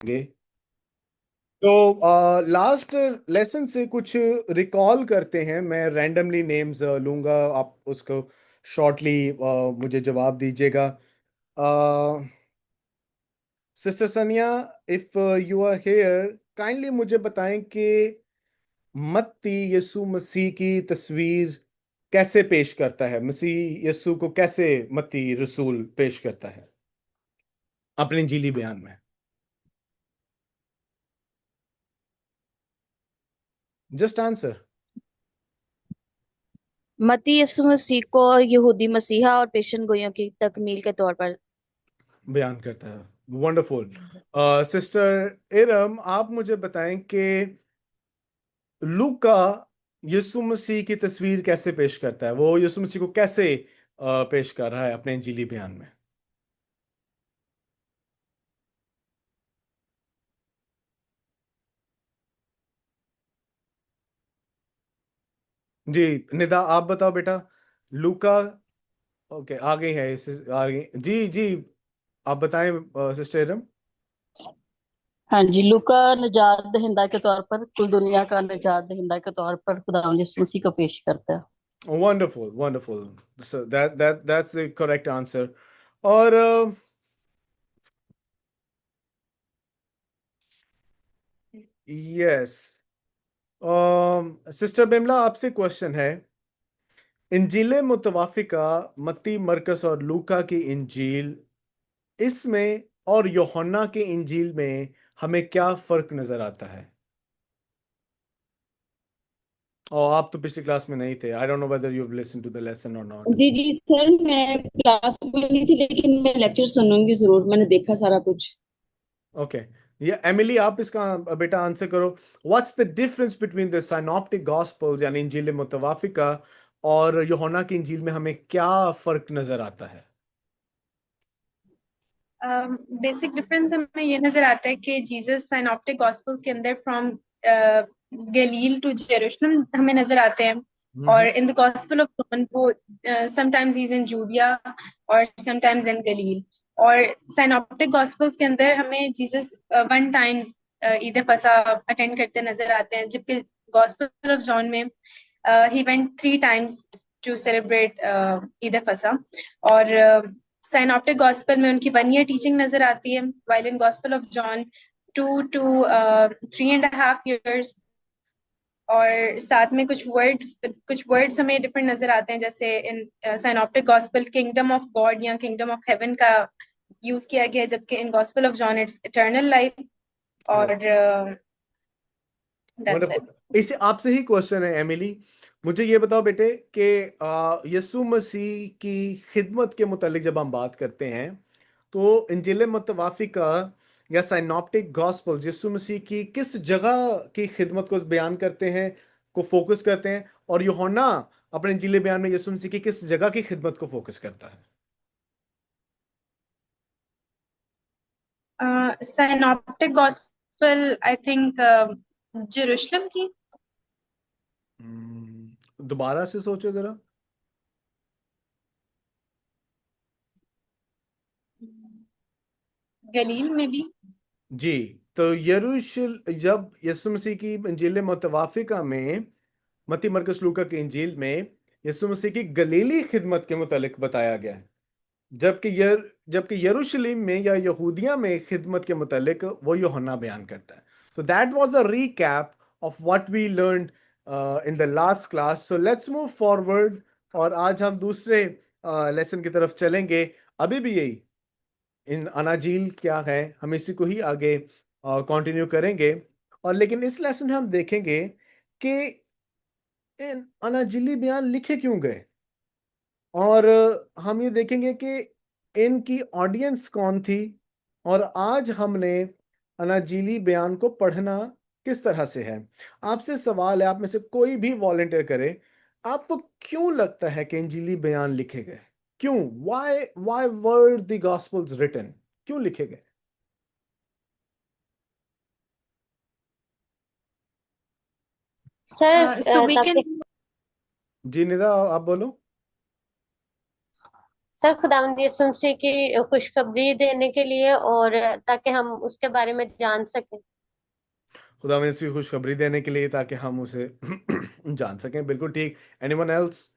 गे। तो last lesson से कुछ रिकॉल करते हैं। मैं रैंडमली नेम्स लूंगा, आप उसको शॉर्टली मुझे जवाब दीजिएगा। Sister Sania, if you are here, kindly मुझे बताएं कि मत्ती यीशु मसीह की तस्वीर कैसे पेश करता है, मसीह यीशु को कैसे मत्ती रसूल पेश करता है अपने इंजीली बयान में। Just answer. मसीह यीशु मसीह को यहूदी मसीहा और पेशन गोइयों की तकमील के तौर पर। बयान करता है। वंडरफुल। सिस्टर इरम, आप मुझे बताएं कि लूका यीशु मसीह की तस्वीर कैसे पेश करता है, वो यीशु मसीह को कैसे पेश कर रहा है अपने इंजीली बयान में। जी, निदा आप बताओ बेटा। लूका। ओके, आ गई है आ गई जी जी। आप बताएं सिस्टर इरम। हाँ जी, लूका निजात दहिंदा के तौर पर, कुल दुनिया का निजात दहिंदा के तौर पर खुदावंद यीशु मसीह को पेश करता है। Wonderful wonderful. So that's the correct answer. और यस, सिस्टर बिमला, आपसे क्वेश्चन है। इंजील मुतवाफिका, मत्ती, मरकस और लूका की इंजील, इसमें और यूहन्ना के इंजील में हमें क्या फर्क नजर आता है? और आप तो पिछली क्लास में नहीं थे। I don't know whether you have listen to the lesson और नॉट। जी जी सर, मैं क्लास में नहीं थी लेकिन मैं लेक्चर सुनूंगी जरूर। मैंने देखा सारा कुछ। ओके, ये एमिली, आप इसका बेटा आंसर करो। What's the difference between the synoptic gospels यानी इंजील मुतवाफिका और यूहन्ना की इंजील में हमें क्या फर्क नजर आता है? बेसिक डिफरेंस हमें ये नजर आता है कि जीसस साइनॉप्टिक गॉस्पेल्स के अंदर फ्रॉम गलील टू जेरूशलम हमें नजर आते हैं। और in the gospel of John वो sometimes he is in Judea और समटाइम्स इन गलील। और साइनॉप्टिक गॉस्पेल्स के अंदर हमें जीसस वन टाइम्स ईद फसा अटेंड करते नजर आते हैं, जबकि गॉस्पेल ऑफ जॉन में he went three times to celebrate ईद फसा। और साइनॉप्टिक गॉस्पेल में उनकी 1 ईयर टीचिंग नजर आती है, while in gospel of John 2 to 3.5 years। और साथ में कुछ वर्ड्स हमें डिफरेंट नजर आते हैं, जैसे in synoptic gospel kingdom of God या किंगडम ऑफ हेवन का यूज किया गया है, जबकि in gospel of John it's eternal life. और दैट्स इट। वंडरफुल। इसे आपसे ही क्वेश्चन है एमिली। मुझे ये बताओ बेटे कि यीशु मसीह की खिदमत के मुतालिक जब हम बात करते हैं तो इंजील मुतवाफिका या साइनॉप्टिक गॉस्पेल्स यीशु मसीह की किस जगह की खिदमत को बयान करते हैं, को फोकस करते हैं, और यूहन्ना अपने इंजील बयान में यीशु मसीह की किस जगह की खिदमत को फोकस करता है? साइनॉप्टिक गॉस्पेल आई थिंक जेरूशलम की। दोबारा से सोचो जरा। गलील में भी। जी, तो यरूशल जब यीशु मसीह की इंजील मुतवाफिका में, मत्ती, मरकुस, लूका की इंजील में यीशु मसीह की गलीली खिदमत के मुतालिक बताया गया है, जबकि यरूशलेम में या यहूदिया में खिदमत के मुतालिक वो यूहन्ना बयान करता है। तो that was a recap of what we learned in the last class. So let's move forward, और आज हम दूसरे लेसन की तरफ चलेंगे। अभी भी यही इन अनाजील क्या है, हम इसी को ही आगे कंटिन्यू करेंगे। और लेकिन इस लेसन में हम देखेंगे कि इन अनाजिली बयान लिखे क्यों गए, और हम ये देखेंगे कि इनकी ऑडियंस कौन थी, और आज हमने अनाजीली बयान को पढ़ना किस तरह से है। आपसे सवाल है, आप में से कोई भी वॉलेंटियर करे, आपको क्यों लगता है कि इंजीली बयान लिखे गए? क्यों? Why why were the gospels written? क्यों लिखे गए? Sir so we can. ताकि जी निदा, आप बोलो। सर खुदावंद यीशु मसीह की खुशखबरी देने के लिए, और ताकि हम उसके बारे में जान सकें। खुदा में इसकी खुशखबरी देने के लिए ताकि हम उसे जान सकें। बिल्कुल ठीक। Anyone else?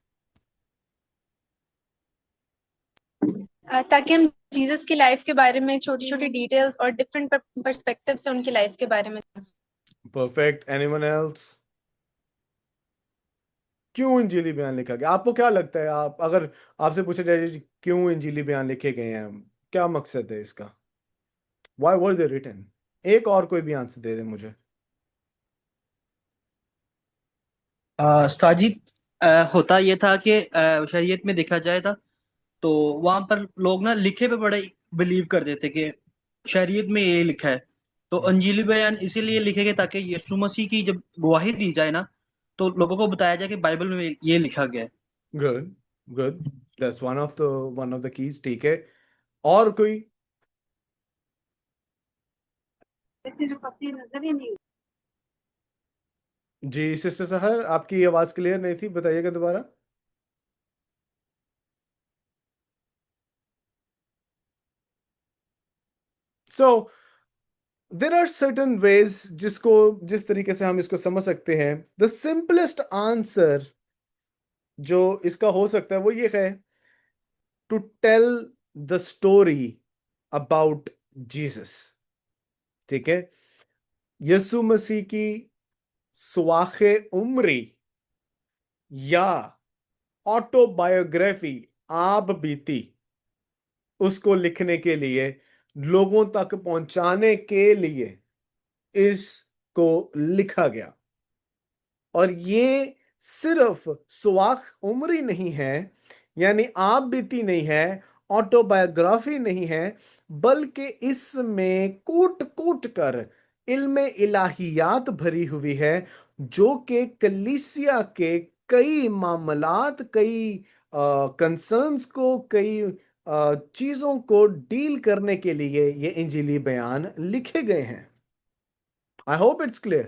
ताकि हम जीसस की लाइफ के बारे में छोटी छोटी डिटेल्स और डिफरेंट पर्सपेक्टिव से उनकी लाइफ के बारे में जान सकें। परफेक्ट। Anyone else? क्यों इंजीली बयान लिखा गया? आपको क्या लगता है, आप अगर आपसे पूछा जाए जी, क्यों इंजीली बयान लिखे गए हैं, क्या मकसद है इसका? Why were they written? एक और कोई भी आंसर दे दे मुझे। उस्ताद जी, होता ये था कि शरीयत में देखा जाए था तो वहां पर लोग ना लिखे पे बड़े बिलीव करते थे कि शरीयत में ये लिखा है, तो अंजीली बयान इसीलिए लिखे गए ताकि यीशु मसीह की जब गवाही दी जाए ना तो लोगों को बताया जाए कि बाइबल में ये लिखा गया है। Good good, that's one of the keys. ठीक है, और कोई? जी सिस्टर सहर, आपकी आवाज क्लियर नहीं थी, बताइएगा दोबारा। सो देर आर सर्टन वेज जिस तरीके से हम इसको समझ सकते हैं। द सिंपलेस्ट आंसर जो इसका हो सकता है वो ये है, to tell the story about Jesus. ठीक है, यीशु मसीह की सुआखे उम्री या ऑटोबायोग्राफी, आप बीती, उसको लिखने के लिए, लोगों तक पहुंचाने के लिए इसको लिखा गया। और ये सिर्फ सुवाख उम्री नहीं है, यानी आप बीती नहीं है, ऑटोबायोग्राफी नहीं है, बल्कि इसमें कूट कूट कर इल्म इलाहियात भरी हुई है, जो कि कलीसिया के कई मामलात, कई कंसर्न्स को, कई चीजों को डील करने के लिए ये इंजीली बयान लिखे गए हैं। आई होप इट्स क्लियर,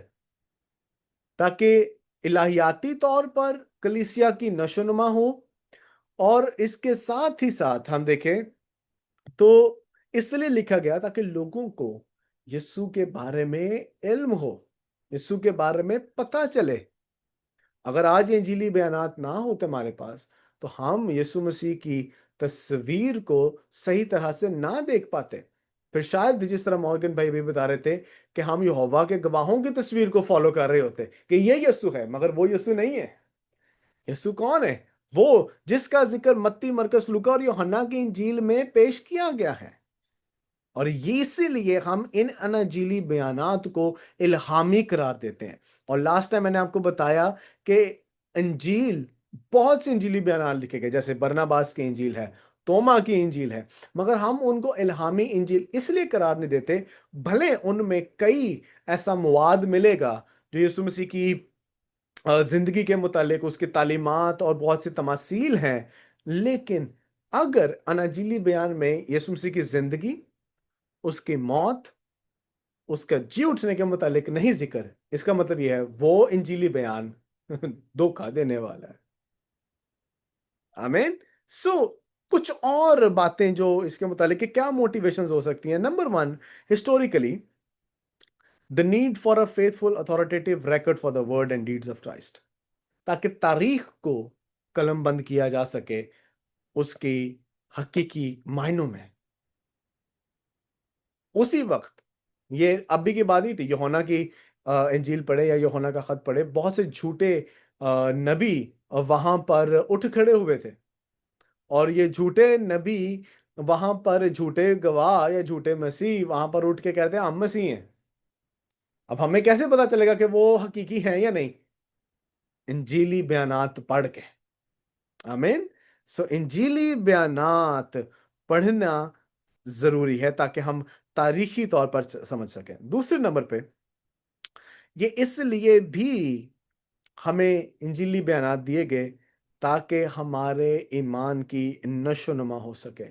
ताकि इलाहियाती तौर पर कलीसिया की नशोनुमा हो, और इसके साथ ही साथ हम देखें तो इसलिए लिखा गया ताकि लोगों को यीशु के बारे में इल्म हो, यीशु के बारे में पता चले। अगर आज ये इंजीली बयानात ना होते हमारे पास, तो हम यीशु मसीह की तस्वीर को सही तरह से ना देख पाते। फिर शायद जिस तरह मॉर्गन भाई भी बता रहे थे कि हम यहोवा के गवाहों की तस्वीर को फॉलो कर रहे होते कि ये यीशु है, मगर वो यीशु नहीं है। यीशु कौन है? वो जिसका जिक्र मत्ती, मरकुस, लूका और यूहन्ना की इंजील में पेश किया गया है। और ये इसीलिए हम इन अनजीली बयानात को इल्हामी करार देते हैं। और लास्ट टाइम मैंने आपको बताया कि इंजील, बहुत से इंजीली बयानात लिखे गए, जैसे बरनबास की इंजील है, तोमा की इंजील है, मगर हम उनको इल्हामी इंजील इसलिए करार नहीं देते, भले उनमें कई ऐसा मवाद मिलेगा जो यीशु मसीह की जिंदगी के मुतालिक, उसकी तालीमात और बहुत सी तमासील हैं, लेकिन अगर अनजीली बयान में यीशु मसीह की जिंदगी, उसकी मौत, उसका जी उठने के मुतालिक नहीं जिक्र, इसका मतलब यह है वो इंजीली बयान धोखा देने वाला है। आमीन। सो कुछ और बातें जो इसके मुतालिक कि क्या मोटिवेशंस हो सकती हैं। Number 1, historically the need for a faithful authoritative record for the word and deeds of Christ, ताकि तारीख को कलमबंद किया जा सके उसकी हकीकी मायनों में। उसी वक्त, ये अभी की बात ही थी, यूहन्ना की इंजील पढ़े या यूहन्ना का खत पढ़े, बहुत से झूठे नबी वहां पर उठ खड़े हुए थे, और ये झूठे नबी वहां पर, झूठे गवाह या झूठे मसीह वहां पर उठ के कहते हैं हम मसीह हैं। अब हमें कैसे पता चलेगा कि वो हकीकी हैं या नहीं? इंजीली बयानात पढ़ के। आमीन। सो इंजीली बयानात पढ़ना जरूरी है ताकि हम तारीखी तौर पर समझ सकें। दूसरे नंबर पे, ये इसलिए भी हमें इंजीली बयानात दिए गए ताकि हमारे ईमान की नशोनुमा हो सके,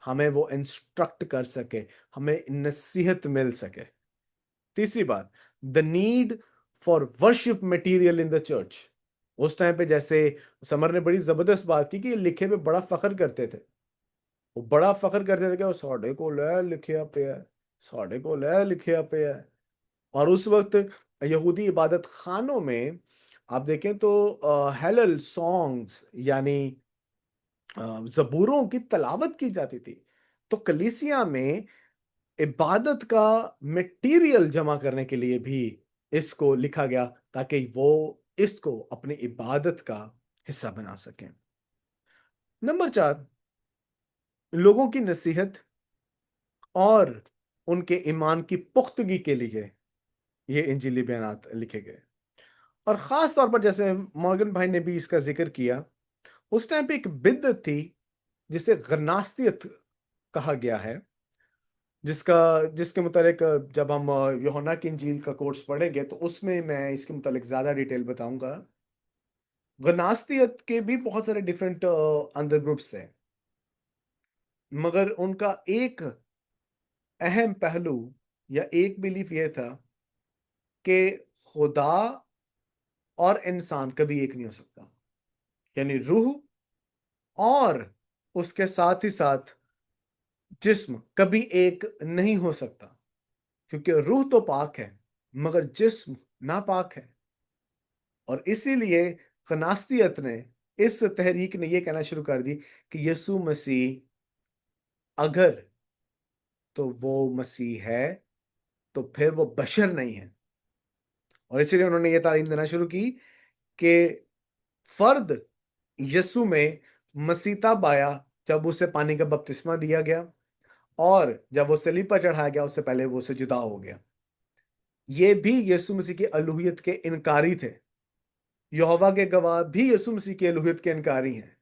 हमें वो इंस्ट्रक्ट कर सके, हमें नसीहत मिल सके। तीसरी बात, the need for worship material in the church. उस टाइम पे जैसे समर ने बड़ी जबरदस्त बात की कि ये लिखे पे बड़ा फख्र करते थे, वो बड़ा फख्र करते थे कि वो साढ़े को ले लिखिया पे है, साढ़े को ले लिखिया पे है। और उस वक्त यहूदी इबादत खानों में आप देखें तो हेलल सॉन्ग्स यानी जबूरों की तलावत की जाती थी। तो कलीसिया में इबादत का मटेरियल जमा करने के लिए भी इसको लिखा गया, ताकि वो इसको अपनी इबादत का हिस्सा बना सकें। नंबर 4, लोगों की नसीहत और उनके ईमान की पुख्तगी के लिए ये इंजीली बयानात लिखे गए। और खास तौर पर जैसे मॉर्गन भाई ने भी इसका जिक्र किया, उस टाइम पे एक बिदअत थी जिसे गन्नास्तियत कहा गया है, जिसका जिसके मुतालिक जब हम यूहन्ना की इंजील का कोर्स पढ़ेंगे तो उसमें मैं इसके मुतालिक ज्यादा डिटेल बताऊंगा। गन्नास्तियत के भी बहुत सारे डिफरेंट अंडर ग्रुप्स थे, मगर उनका एक अहम पहलू या एक बिलीफ यह था कि खुदा और इंसान कभी एक नहीं हो सकता, यानी रूह और उसके साथ ही साथ जिस्म कभी एक नहीं हो सकता, क्योंकि रूह तो पाक है मगर जिस्म नापाक है। और इसीलिए गनास्तियत ने, इस तहरीक ने यह कहना शुरू कर दी कि यीशु मसीह अगर तो वो मसीह है तो फिर वो बशर नहीं है। और इसीलिए उन्होंने ये तालीम देना शुरू की कि फर्द यीशु में मसीह तब आया जब उसे पानी का बपतिस्मा दिया गया, और जब वो सलीब पर चढ़ाया गया उससे पहले वो उससे जुदा हो गया। ये भी यीशु मसीह की अलूहियत के इनकारी थे। यहोवा के गवाह भी यीशु मसीह की अलूहियत के इनकारी हैं।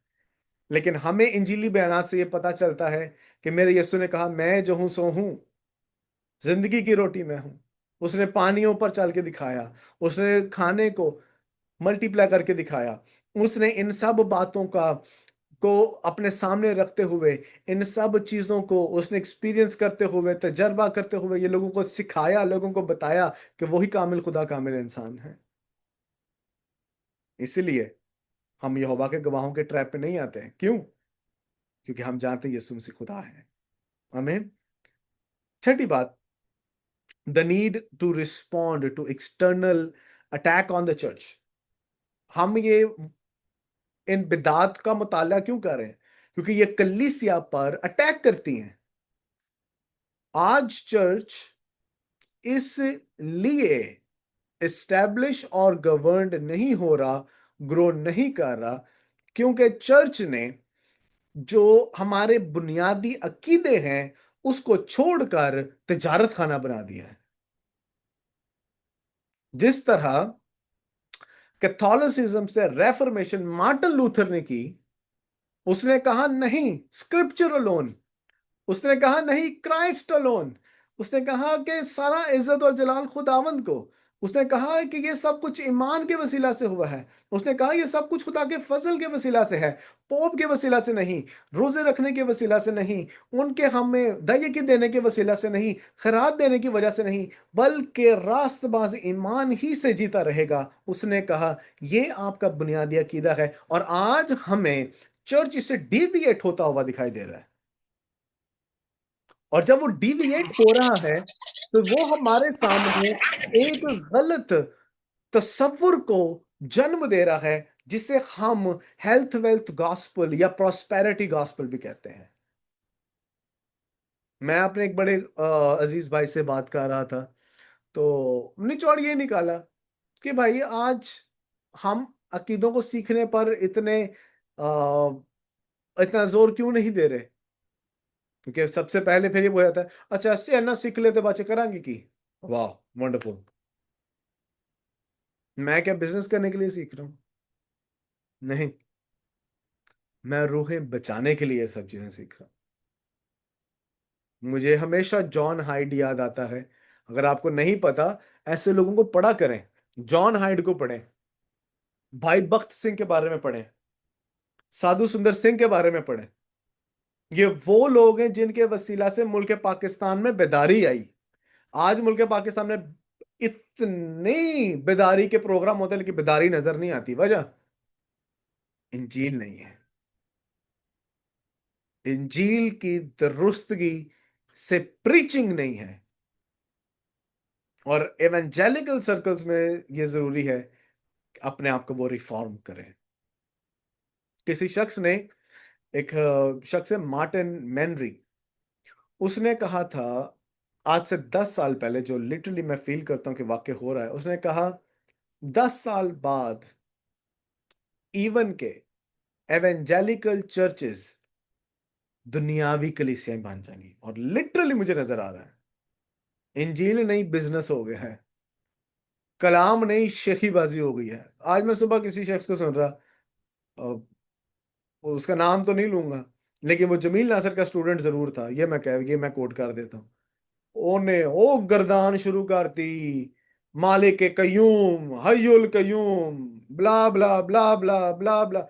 लेकिन हमें इंजीली बयानात से ये पता चलता है कि मेरे यीशु ने कहा, मैं जो हूं सो हूं, जिंदगी की रोटी मैं हूं। उसने पानियों पर चल के दिखाया, उसने खाने को मल्टीप्लाई करके दिखाया। उसने इन सब बातों को अपने सामने रखते हुए, इन सब चीजों को उसने एक्सपीरियंस करते हुए, तजर्बा करते हुए ये लोगों को सिखाया, लोगों को बताया कि वही कामिल खुदा कामिल इंसान है। इसलिए हम यहोवा के गवाहों के ट्रैप पे नहीं आते हैं। क्यों? क्योंकि हम जानते हैं यीशु मसीह खुदा है। आमीन। छठी बात, the need to respond to external attack on the church. हम ये इन बिदात का मुताला क्यों कर रहे हैं? क्योंकि ये कलीसिया पर अटैक करती हैं। आज चर्च इसलिए एस्टैब्लिश और गवर्नड नहीं हो रहा, ग्रो नहीं कर रहा, क्योंकि चर्च ने जो हमारे बुनियादी अकीदे हैं उसको छोड़कर तिजारत खाना बना दिया है। जिस तरह कैथोलिसिज्म से रेफर्मेशन मार्टिन लूथर ने की, उसने कहा नहीं स्क्रिप्चर अलोन, उसने कहा नहीं क्राइस्ट अलोन, उसने कहा कि सारा इज्जत और जलाल खुदावंद को, उसने कहा कि ये सब कुछ ईमान के वसीला से हुआ है, उसने कहा ये सब कुछ खुदा के फजल के वसीला से है, पोप के वसीला से नहीं, रोजे रखने के वसीला से नहीं, उनके हमें दयकी देने के वसीला से नहीं, खैरात देने की वजह से नहीं, बल्कि रास्तबाज ईमान ही से जीता रहेगा। उसने कहा ये आपका बुनियादी अकीदा है। और आज हमें चर्च इससे डिविएट होता हुआ दिखाई दे रहा है। और जब वो डिविएट हो रहा है तो वो हमारे सामने एक गलत तस्वुर को जन्म दे रहा है, जिसे हम हेल्थ वेल्थ गॉस्पल या प्रॉस्पेरिटी गॉस्पल भी कहते हैं। मैं अपने एक बड़े अजीज भाई से बात कर रहा था, तो निचोड़ ये निकाला कि भाई आज हम अकीदों को सीखने पर इतना जोर क्यों नहीं दे रहे? क्योंकि सबसे पहले फिर ये हो जाता है, अच्छा इससे अन्ना सीख लेते बच्चे करांगे की, वाह वंडरफुल। मैं क्या बिजनेस करने के लिए सीख रहा हूं? नहीं, मैं रूहें बचाने के लिए ये सब चीजें सीख रहा हूं। मुझे हमेशा जॉन हाइड याद आता है। अगर आपको नहीं पता, ऐसे लोगों को पढ़ा करें। जॉन हाइड को पढ़ें, भाई बख्त सिंह के बारे में पढ़ें, साधु सुंदर सिंह के बारे में पढ़ें। ये वो लोग हैं जिनके वसीला से मुल्क पाकिस्तान में बेदारी आई। आज मुल्क पाकिस्तान में इतनी बेदारी के प्रोग्राम होते हैं, लेकिन बेदारी नजर नहीं आती। वजह इंजील नहीं है। इंजील की दुरुस्तगी से प्रीचिंग नहीं है। और एवेंजेलिकल सर्कल्स में यह जरूरी है कि अपने आप को वो रिफॉर्म करें। किसी शख्स ने, एक शख्स है मार्टिन मेनरी, उसने कहा था आज से 10 साल पहले, जो लिटरली मैं फील करता हूं कि वाकई हो रहा है। उसने कहा 10 साल बाद इवन के एवेंजेलिकल चर्चेस दुनियावी कलीसियाएं बन जाएंगी। और लिटरली मुझे नजर आ रहा है इंजील नहीं बिजनेस हो गया है, कलाम नहीं शेखीबाजी हो गई है। आज मैं सुबह किसी शख्स को सुन रहा, अ, उसका नाम तो नहीं लूंगा, लेकिन वो जमील नासर का स्टूडेंट जरूर था, ये मैं कोट कर देता हूँ। ओने ओ गर्दान शुरू कर दी, मालिक कयूम हयुल कयूम, ब्ला ब्ला ब्ला ब्ला ब्ला ब्ला।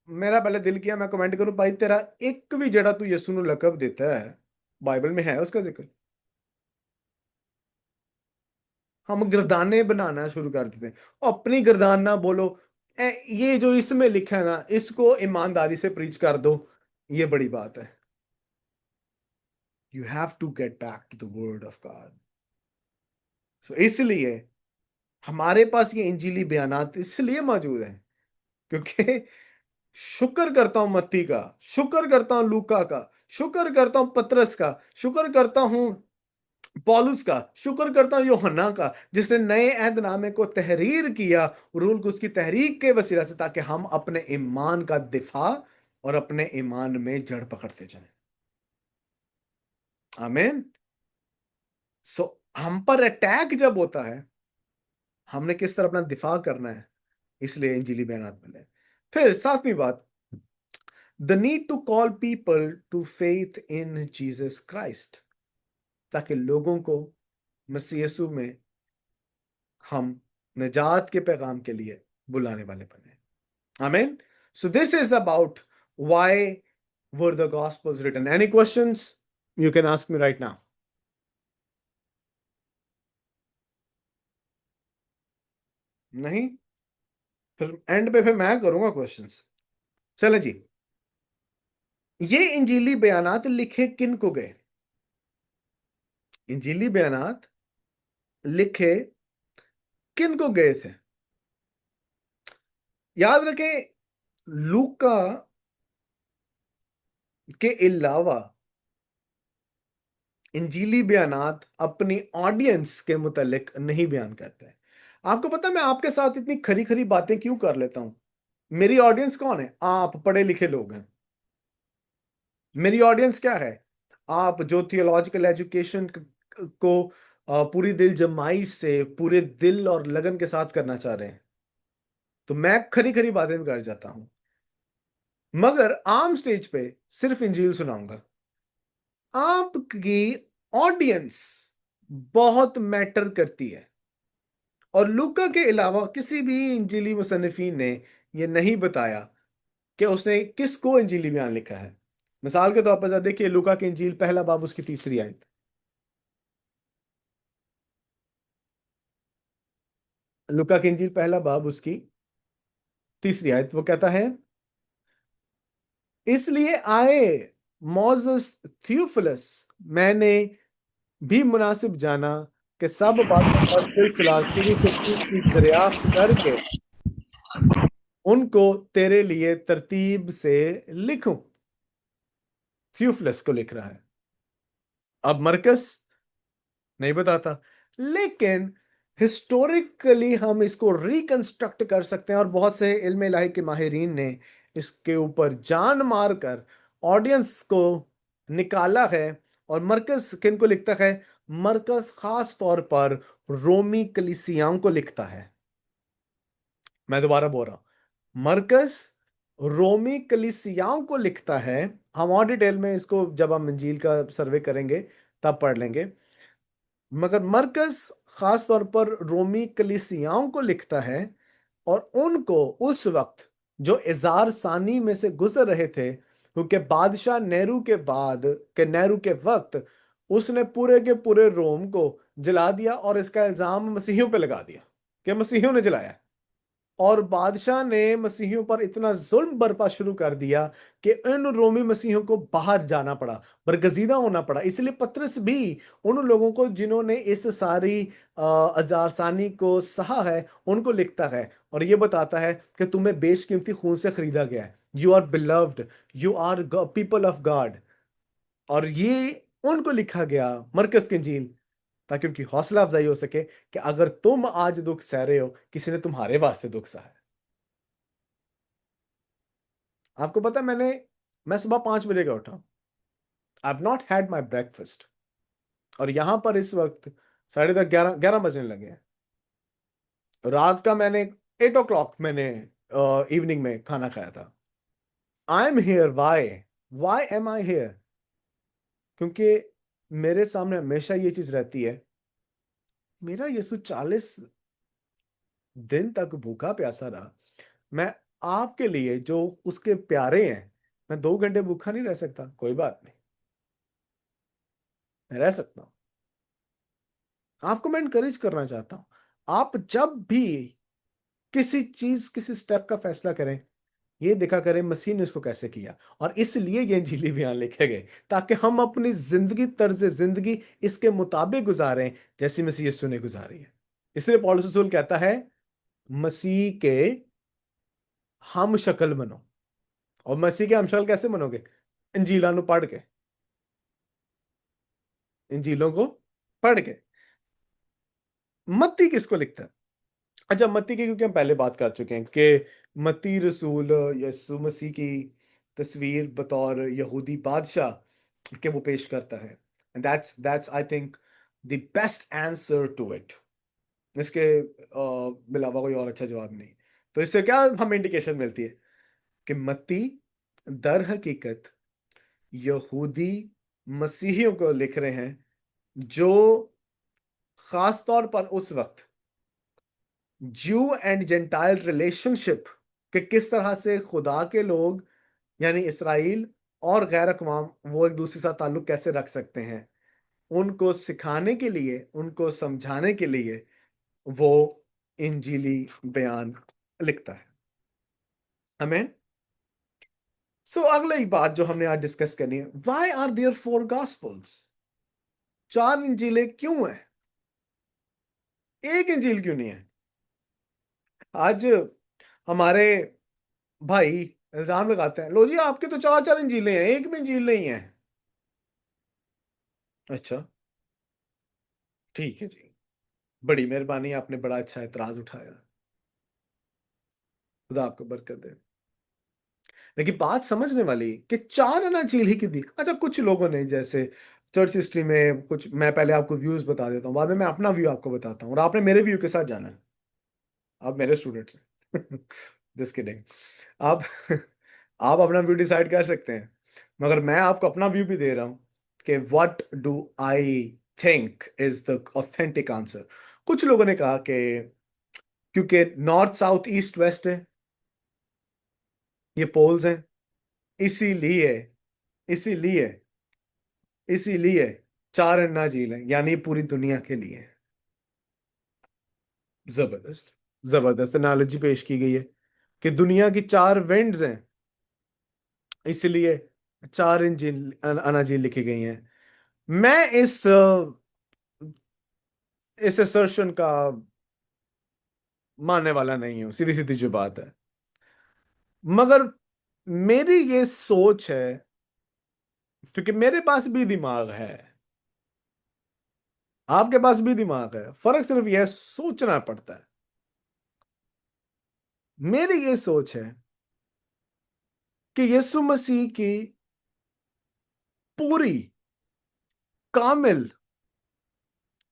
मेरा पहले दिल किया मैं कमेंट करूं, भाई तेरा एक भी जड़ा तू यीशु नु लकब देता है बाइबल में है उसका जिक्र? हम गर्दाने बनाना शुरू कर देते हैं। अपनी गर्दान ना बोलो, ये जो इसमें लिखा है ना, इसको ईमानदारी से प्रीच कर दो, ये बड़ी बात है। You have to get back to the word of God. So इसलिए हमारे पास ये इंजीली बयानात इसलिए मौजूद हैं क्योंकि शुक्र करता हूं मत्ती का, शुक्र करता हूं लूका का, शुक्र करता हूं पतरस का, शुक्र करता हूं पौलुस का, शुक्र करता हूं यूहन्ना का, जिसने नए अहदनामे को तहरीर किया रूल को उसकी तहरीक के वसीला से, ताकि हम अपने ईमान का दिफा और अपने ईमान में जड़ पकड़ते जाएं। आमीन। सो हम पर अटैक जब होता है, हमने किस तरह अपना दिफा करना है, इसलिए इंजीली बयानात मिले। फिर सातवीं बात, the need to call people to faith in Jesus Christ, ताकि लोगों को मसीह यीशु में हम निजात के पैगाम के लिए बुलाने वाले बने। आमीन। So this is about why were the gospels written. Any questions you can ask me right now. नहीं? फिर एंड पे फिर मैं करूंगा क्वेश्चंस। चले जी। ये इंजीली बयानात लिखे किन को गए? इंजीली बयानात लिखे किन को गए थे? याद रखें, लूका के अलावा इंजीली बयानात अपनी ऑडियंस के मुतालिक नहीं बयान करते हैं। आपको पता है मैं आपके साथ इतनी खरी खरी बातें क्यों कर लेता हूं? मेरी ऑडियंस कौन है? आप पढ़े लिखे लोग हैं। मेरी ऑडियंस क्या है? आप जो थियोलॉजिकल एजुकेशन को पूरी दिल जमाई से, पूरे दिल और लगन के साथ करना चाह रहे हैं, तो मैं खरी खरी बातें भी कर जाता हूं, मगर आम स्टेज पे सिर्फ इंजील सुनाऊंगा। आपकी ऑडियंस बहुत मैटर करती है। और लूका के अलावा किसी भी इंजीली मुसन्निफीन ने यह नहीं बताया कि उसने किसको इंजीली बयान लिखा है। मिसाल के तौर पर जरा देखिए लूका की इंजील पहला बाब उसकी 3री आयत। लूका की इंजील पहला बाब उसकी 3री आयत, वो कहता है, इसलिए आए मोसेस थियोफिलस, मैंने भी मुनासिब जाना कि सब बातों का सिलसिला शुरू से पूरी की दरियाफ्त करके उनको तेरे लिए तरतीब से लिखूं। थियोफिलस को लिख रहा है। अब मरकस नहीं बताता, लेकिन हिस्टोरिकली हम इसको रिकंस्ट्रक्ट कर सकते हैं और बहुत से इल्म इलाही के माहिरीन ने इसके ऊपर जान मारकर ऑडियंस को निकाला है। और मरकस किन को लिखता है? मरकस खास तौर पर रोमी कलीसियाओं को लिखता है। मैं दोबारा बोल रहा हूं, मरकस रोमी कलीसियाओं को लिखता है। हम और डिटेल में इसको जब हम इंजील का सर्वे करेंगे तब पढ़ लेंगे, मगर मरकस खास तौर पर रोमी कलीसियाओं को लिखता है। और उनको उस वक्त जो इजार सानी में से गुजर रहे थे, क्योंकि बादशाह नेहरू के बाद के नेहरू के वक्त उसने पूरे के पूरे रोम को जला दिया और इसका इल्जाम मसीहियों पे लगा दिया कि मसीहियों ने जलाया। और बादशाह ने मसीहियों पर इतना जुल्म बर्पा शुरू कर दिया कि इन रोमी मसीहियों को बाहर जाना पड़ा, बरगजीदा होना पड़ा। इसलिए पतरस भी उन लोगों को जिन्होंने इस सारी अजारसानी को सहा है उनको लिखता है और ये बताता है कि तुम्हें बेशकीमती खून से खरीदा गया है, you are beloved, you are people of God. और ये उनको लिखा गया मरकस की इंजील ताकि उनकी हौसला अफजाई हो सके कि अगर तुम आज दुख सह रहे हो, किसी ने तुम्हारे वास्ते दुख सहा है। आपको पता है, मैं सुबह 5 बजे का उठा, I have not had my breakfast, और यहां पर इस वक्त 10:30 11 बजने लगे हैं। रात का मैंने 8 o'clock मैंने इवनिंग में खाना खाया था। I am here, why am I here? क्योंकि मेरे सामने हमेशा ये चीज रहती है, मेरा यीशु 40 दिन तक भूखा प्यासा रहा। मैं आपके लिए जो उसके प्यारे हैं, मैं 2 घंटे भूखा नहीं रह सकता? कोई बात नहीं, मैं रह सकता हूं। आपको मैं इनकरेज करना चाहता हूं, आप जब भी किसी चीज किसी स्टेप का फैसला करें, ये देखा करें मसीह ने उसको कैसे किया। और इसलिए ये इंजीली बयान लिखे गए ताकि हम अपनी जिंदगी, तर्ज जिंदगी इसके मुताबिक गुजारें जैसी मसीह यीशु ने गुजारी है। इसलिए पौलुस रसूल कहता है मसीह के हम शक्ल बनो। और मसीह के हम शक्ल कैसे बनोगे? इंजीलों को पढ़ के, इंजीलों को पढ़ के। मत्ती किसको लिखता है? अच्छा, मत्ती की क्योंकि हम पहले बात कर चुके हैं कि मत्ती रसूल यीशु मसीह की तस्वीर बतौर यहूदी बादशाह के वो पेश करता है। And that's I think the best answer to it. इसके अलावा कोई और अच्छा जवाब नहीं। तो इससे क्या हमें इंडिकेशन मिलती है कि मत्ती दर हकीकत यहूदी मसीहियों को लिख रहे हैं जो खास तौर पर उस वक्त ज्यू एंड जेंटाइल रिलेशनशिप कि किस तरह से खुदा के लोग यानी इसराइल और गैर अक़वाम वो एक दूसरे के साथ ताल्लुक कैसे रख सकते हैं, उनको सिखाने के लिए, उनको समझाने के लिए वो इंजीली बयान लिखता है। आमीन। सो अगली बात जो हमने आज डिस्कस करनी है, व्हाई आर देयर 4 गॉस्पेल्स? 4 इंजीलें क्यों है? एक इंजील क्यों नहीं है? आज हमारे भाई इल्जाम लगाते हैं, लो जी आपके तो 4 इंजीलें हैं, एक भी इंजील नहीं है। अच्छा ठीक है जी, बड़ी मेहरबानी, आपने बड़ा अच्छा एतराज उठाया, खुदा आपको बरकत दे। लेकिन बात समझने वाली कि 4 अनाजील ही क्यों दी? अच्छा, कुछ लोगों ने, जैसे चर्च हिस्ट्री में कुछ, मैं पहले आपको व्यूज बता देता हूँ, बाद में मैं अपना व्यू आपको बताता हूँ और आपने मेरे व्यू के साथ जाना है। आप मेरे स्टूडेंट्स हैं। Just kidding. आप आप अपना व्यू डिसाइड कर सकते हैं, मगर मैं आपको अपना व्यू भी दे रहा हूं कि what do I think is the authentic answer. कुछ लोगों ने कहा कि क्योंकि नॉर्थ साउथ ईस्ट वेस्ट है, ये पोल्स हैं, इसीलिए इसीलिए इसीलिए 4 अन्ना झील है, यानी पूरी दुनिया के लिए। जबरदस्त जबरदस्त एनालॉजी पेश की गई है कि दुनिया की 4 विंड्स हैं, इसलिए 4 इंजिल अनाजील लिखी गई हैं। मैं इस असर्शन का मानने वाला नहीं हूं, सीधी सीधी जो बात है। मगर मेरी ये सोच है, क्योंकि मेरे पास भी दिमाग है, आपके पास भी दिमाग है, फर्क सिर्फ यह सोचना पड़ता है। मेरी ये सोच है कि यीशु मसीह की पूरी कामिल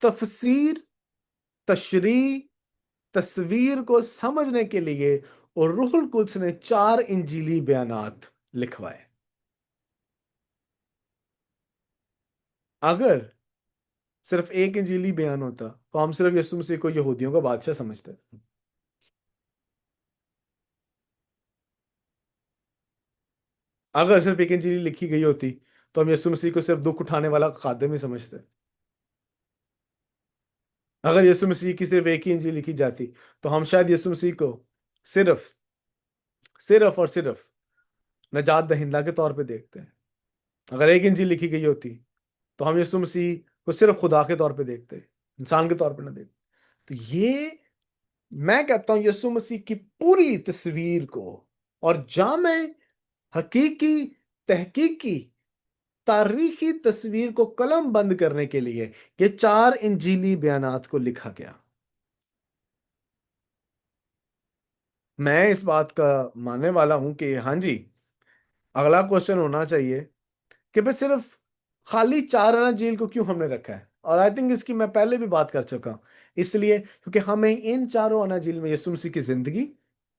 तफसीर, तशरी, तस्वीर को समझने के लिए और रूहुल कुद्स ने 4 इंजीली बयानात लिखवाए। अगर सिर्फ एक इंजीली बयान होता तो हम सिर्फ यीशु मसीह को यहूदियों का बादशाह समझते। अगर सिर्फ एक इंजीली लिखी गई होती तो हम यीशु मसीह को सिर्फ दुख उठाने वाला खादिम ही समझते। अगर यीशु मसीह की सिर्फ एक ही इंजील लिखी जाती तो हम शायद यीशु मसीह को सिर्फ सिर्फ और सिर्फ नजात दहिंदा के तौर पे देखते हैं। अगर एक इंजील लिखी गई होती तो हम यीशु मसीह को सिर्फ खुदा के तौर पे देखते, इंसान के तौर पे ना देखते। तो ये मैं कहता हूं यीशु मसीह की पूरी तस्वीर को और जामे हकीकी तहकीकी तारीखी तस्वीर को कलम बंद करने के लिए ये 4 इंजीली बयानात को लिखा गया। मैं इस बात का मानने वाला हूं कि हाँ जी, अगला क्वेश्चन होना चाहिए कि भाई सिर्फ खाली 4 अनाजील को क्यों हमने रखा है। और आई थिंक इसकी मैं पहले भी बात कर चुका हूं। इसलिए क्योंकि हमें इन चारों अनाजील में यीशु मसीह की जिंदगी,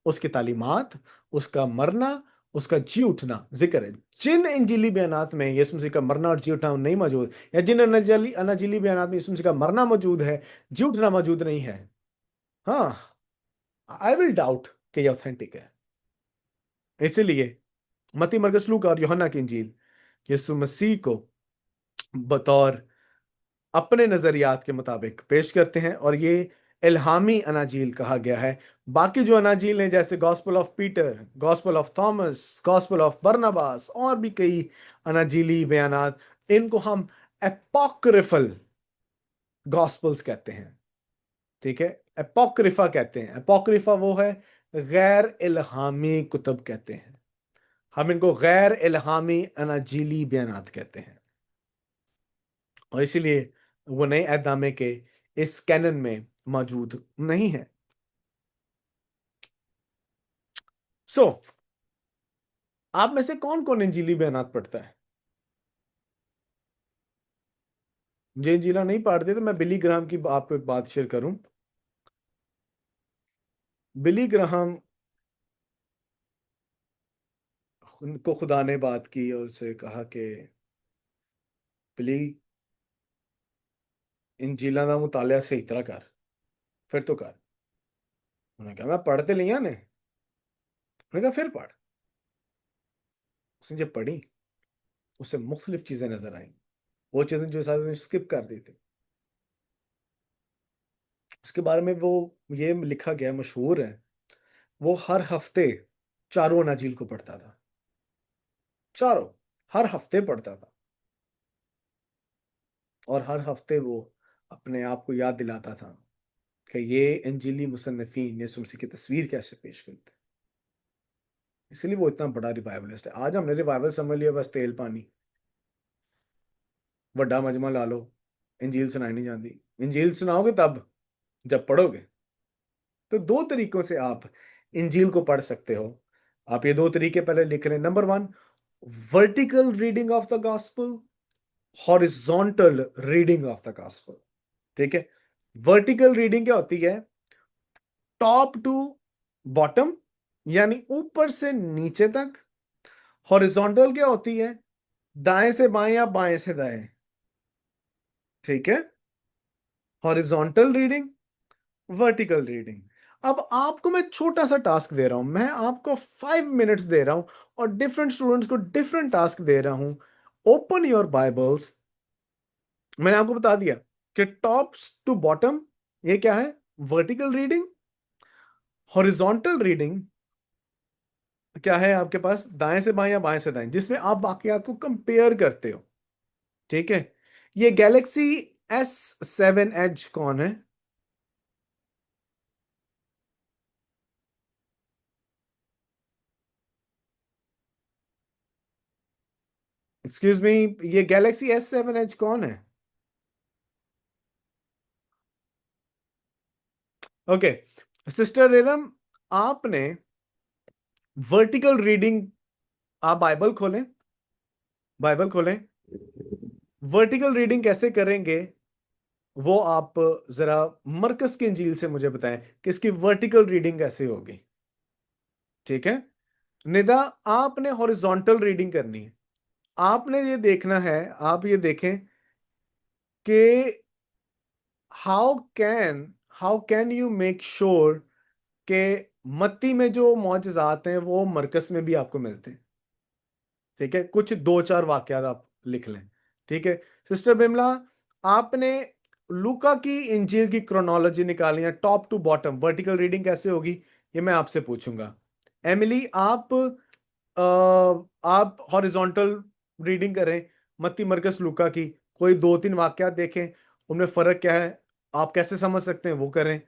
उसकी तालीमात, उसका मरना, उसका जी उठना जिक्र है। जिन इंजीली बयानात में यीशु मसीह का मरना और जी उठना नहीं मौजूद, या जिन अनाजीली बयानात में यीशु मसीह का मरना मौजूद है, जी उठना मौजूद नहीं है, हाँ, आई विल डाउट कि ये ऑथेंटिक है। इसलिए मत्ती, मरकुस, लूका और यूहन्ना की इंजील यीशु मसीह को बतौर अपने नजरियात के मुताबिक पेश करते हैं, और ये इल्हामी अनाजील कहा गया है। बाकी जो अनाजील हैं जैसे gospel of Peter, gospel of Thomas, gospel of Barnabas और भी कई अनाजीली बयानात, इनको हम एपोक्रिफल गॉस्पेल्स कहते हैं। ठीक है, एपोक्रिफा कहते हैं। एपोक्रिफा वो है गैर इल्हामी कुतुब कहते हैं। हम इनको गैर इल्हामी अनाजीली बयानात कहते हैं, और इसीलिए वो नए अहदनामे के इस कैनन में मौजूद नहीं है। सो आप में से कौन कौन इंजीली बयानात पढ़ता है? मुझे इंजीला नहीं पढ़ते तो मैं बिली ग्राहम की आपको एक बात शेयर करूं। बिली ग्राहम, उनको खुदा ने बात की और उससे कहा कि बिली, इंजीला का मुतालिया सही तरह कर, फिर तो कर। उन्होंने कहा मैं पढ़ते लिया ने। उन्होंने कहा फिर पढ़। उसने जब पढ़ी, उससे मुख्तलिफ चीजें नजर आई, वो चीजें जो साथ स्किप कर दी थी। उसके बारे में वो ये लिखा गया, मशहूर है, वो हर हफ्ते चारों अनाजील को पढ़ता था। चारों, हर हफ्ते पढ़ता था, और हर हफ्ते वो अपने आप को याद दिलाता था कि ये इंजीली मुसन्निफीन यीशु मसीह की तस्वीर कैसे पेश करते हैं। इसलिए वो इतना बड़ा रिवाइवलिस्ट है। आज हमने रिवाइवल समझ लिया बस तेल पानी, वड्डा मजमा ला लो, इंजील सुनाई नहीं जाती। इंजील सुनाओगे तब जब पढ़ोगे। तो 2 तरीकों से आप इंजील को पढ़ सकते हो। आप ये 2 तरीके पहले लिख लें। Number 1, vertical reading of the gospel, horizontal reading of the gospel. ठीक है, वर्टिकल रीडिंग क्या होती है? टॉप टू बॉटम, यानी ऊपर से नीचे तक। हॉरिजॉन्टल क्या होती है? दाएं से बाएं या बाएं से दाएं। ठीक है, हॉरिजॉन्टल रीडिंग, वर्टिकल रीडिंग। अब आपको मैं छोटा सा टास्क दे रहा हूं, मैं आपको 5 मिनट्स दे रहा हूं, और डिफरेंट स्टूडेंट्स को डिफरेंट टास्क दे रहा हूं। Open your Bibles. मैंने आपको बता दिया कि टॉप टू बॉटम ये क्या है? Vertical reading. हॉरिजॉन्टल रीडिंग क्या है आपके पास? दाएं से बाएं या बाएं से दाएं, जिसमें आप वाकयात को कंपेयर करते हो। ठीक है, ये गैलेक्सी S7 Edge कौन है? एक्सक्यूज मी, ये गैलेक्सी S7 Edge कौन है? ओके, सिस्टर रेनम, आपने वर्टिकल रीडिंग, आप बाइबल खोलें, बाइबल खोलें। वर्टिकल रीडिंग कैसे करेंगे वो आप जरा मरकस की इंजील से मुझे बताएं कि इसकी वर्टिकल रीडिंग कैसे होगी। ठीक है, निदा, आपने हॉरिजॉन्टल रीडिंग करनी है। आपने ये देखना है, आप ये देखें कि how can you make sure कि मत्ती में जो मौजज़ात हैं वो मरकस में भी आपको मिलते हैं। ठीक है, कुछ 2-4 वाकयात आप लिख लें। ठीक है, सिस्टर बिमला, आपने लूका की इंजील की क्रोनोलॉजी निकालनी है, top to bottom. Vertical reading कैसे होगी ये मैं आपसे पूछूंगा। एमिली, आप हॉरिजॉन्टल रीडिंग करें मत्ती मरकस लूका की, कोई 2-3 वाक्यात देखें, उनमें फर्क क्या है, आप कैसे समझ सकते हैं वो करें।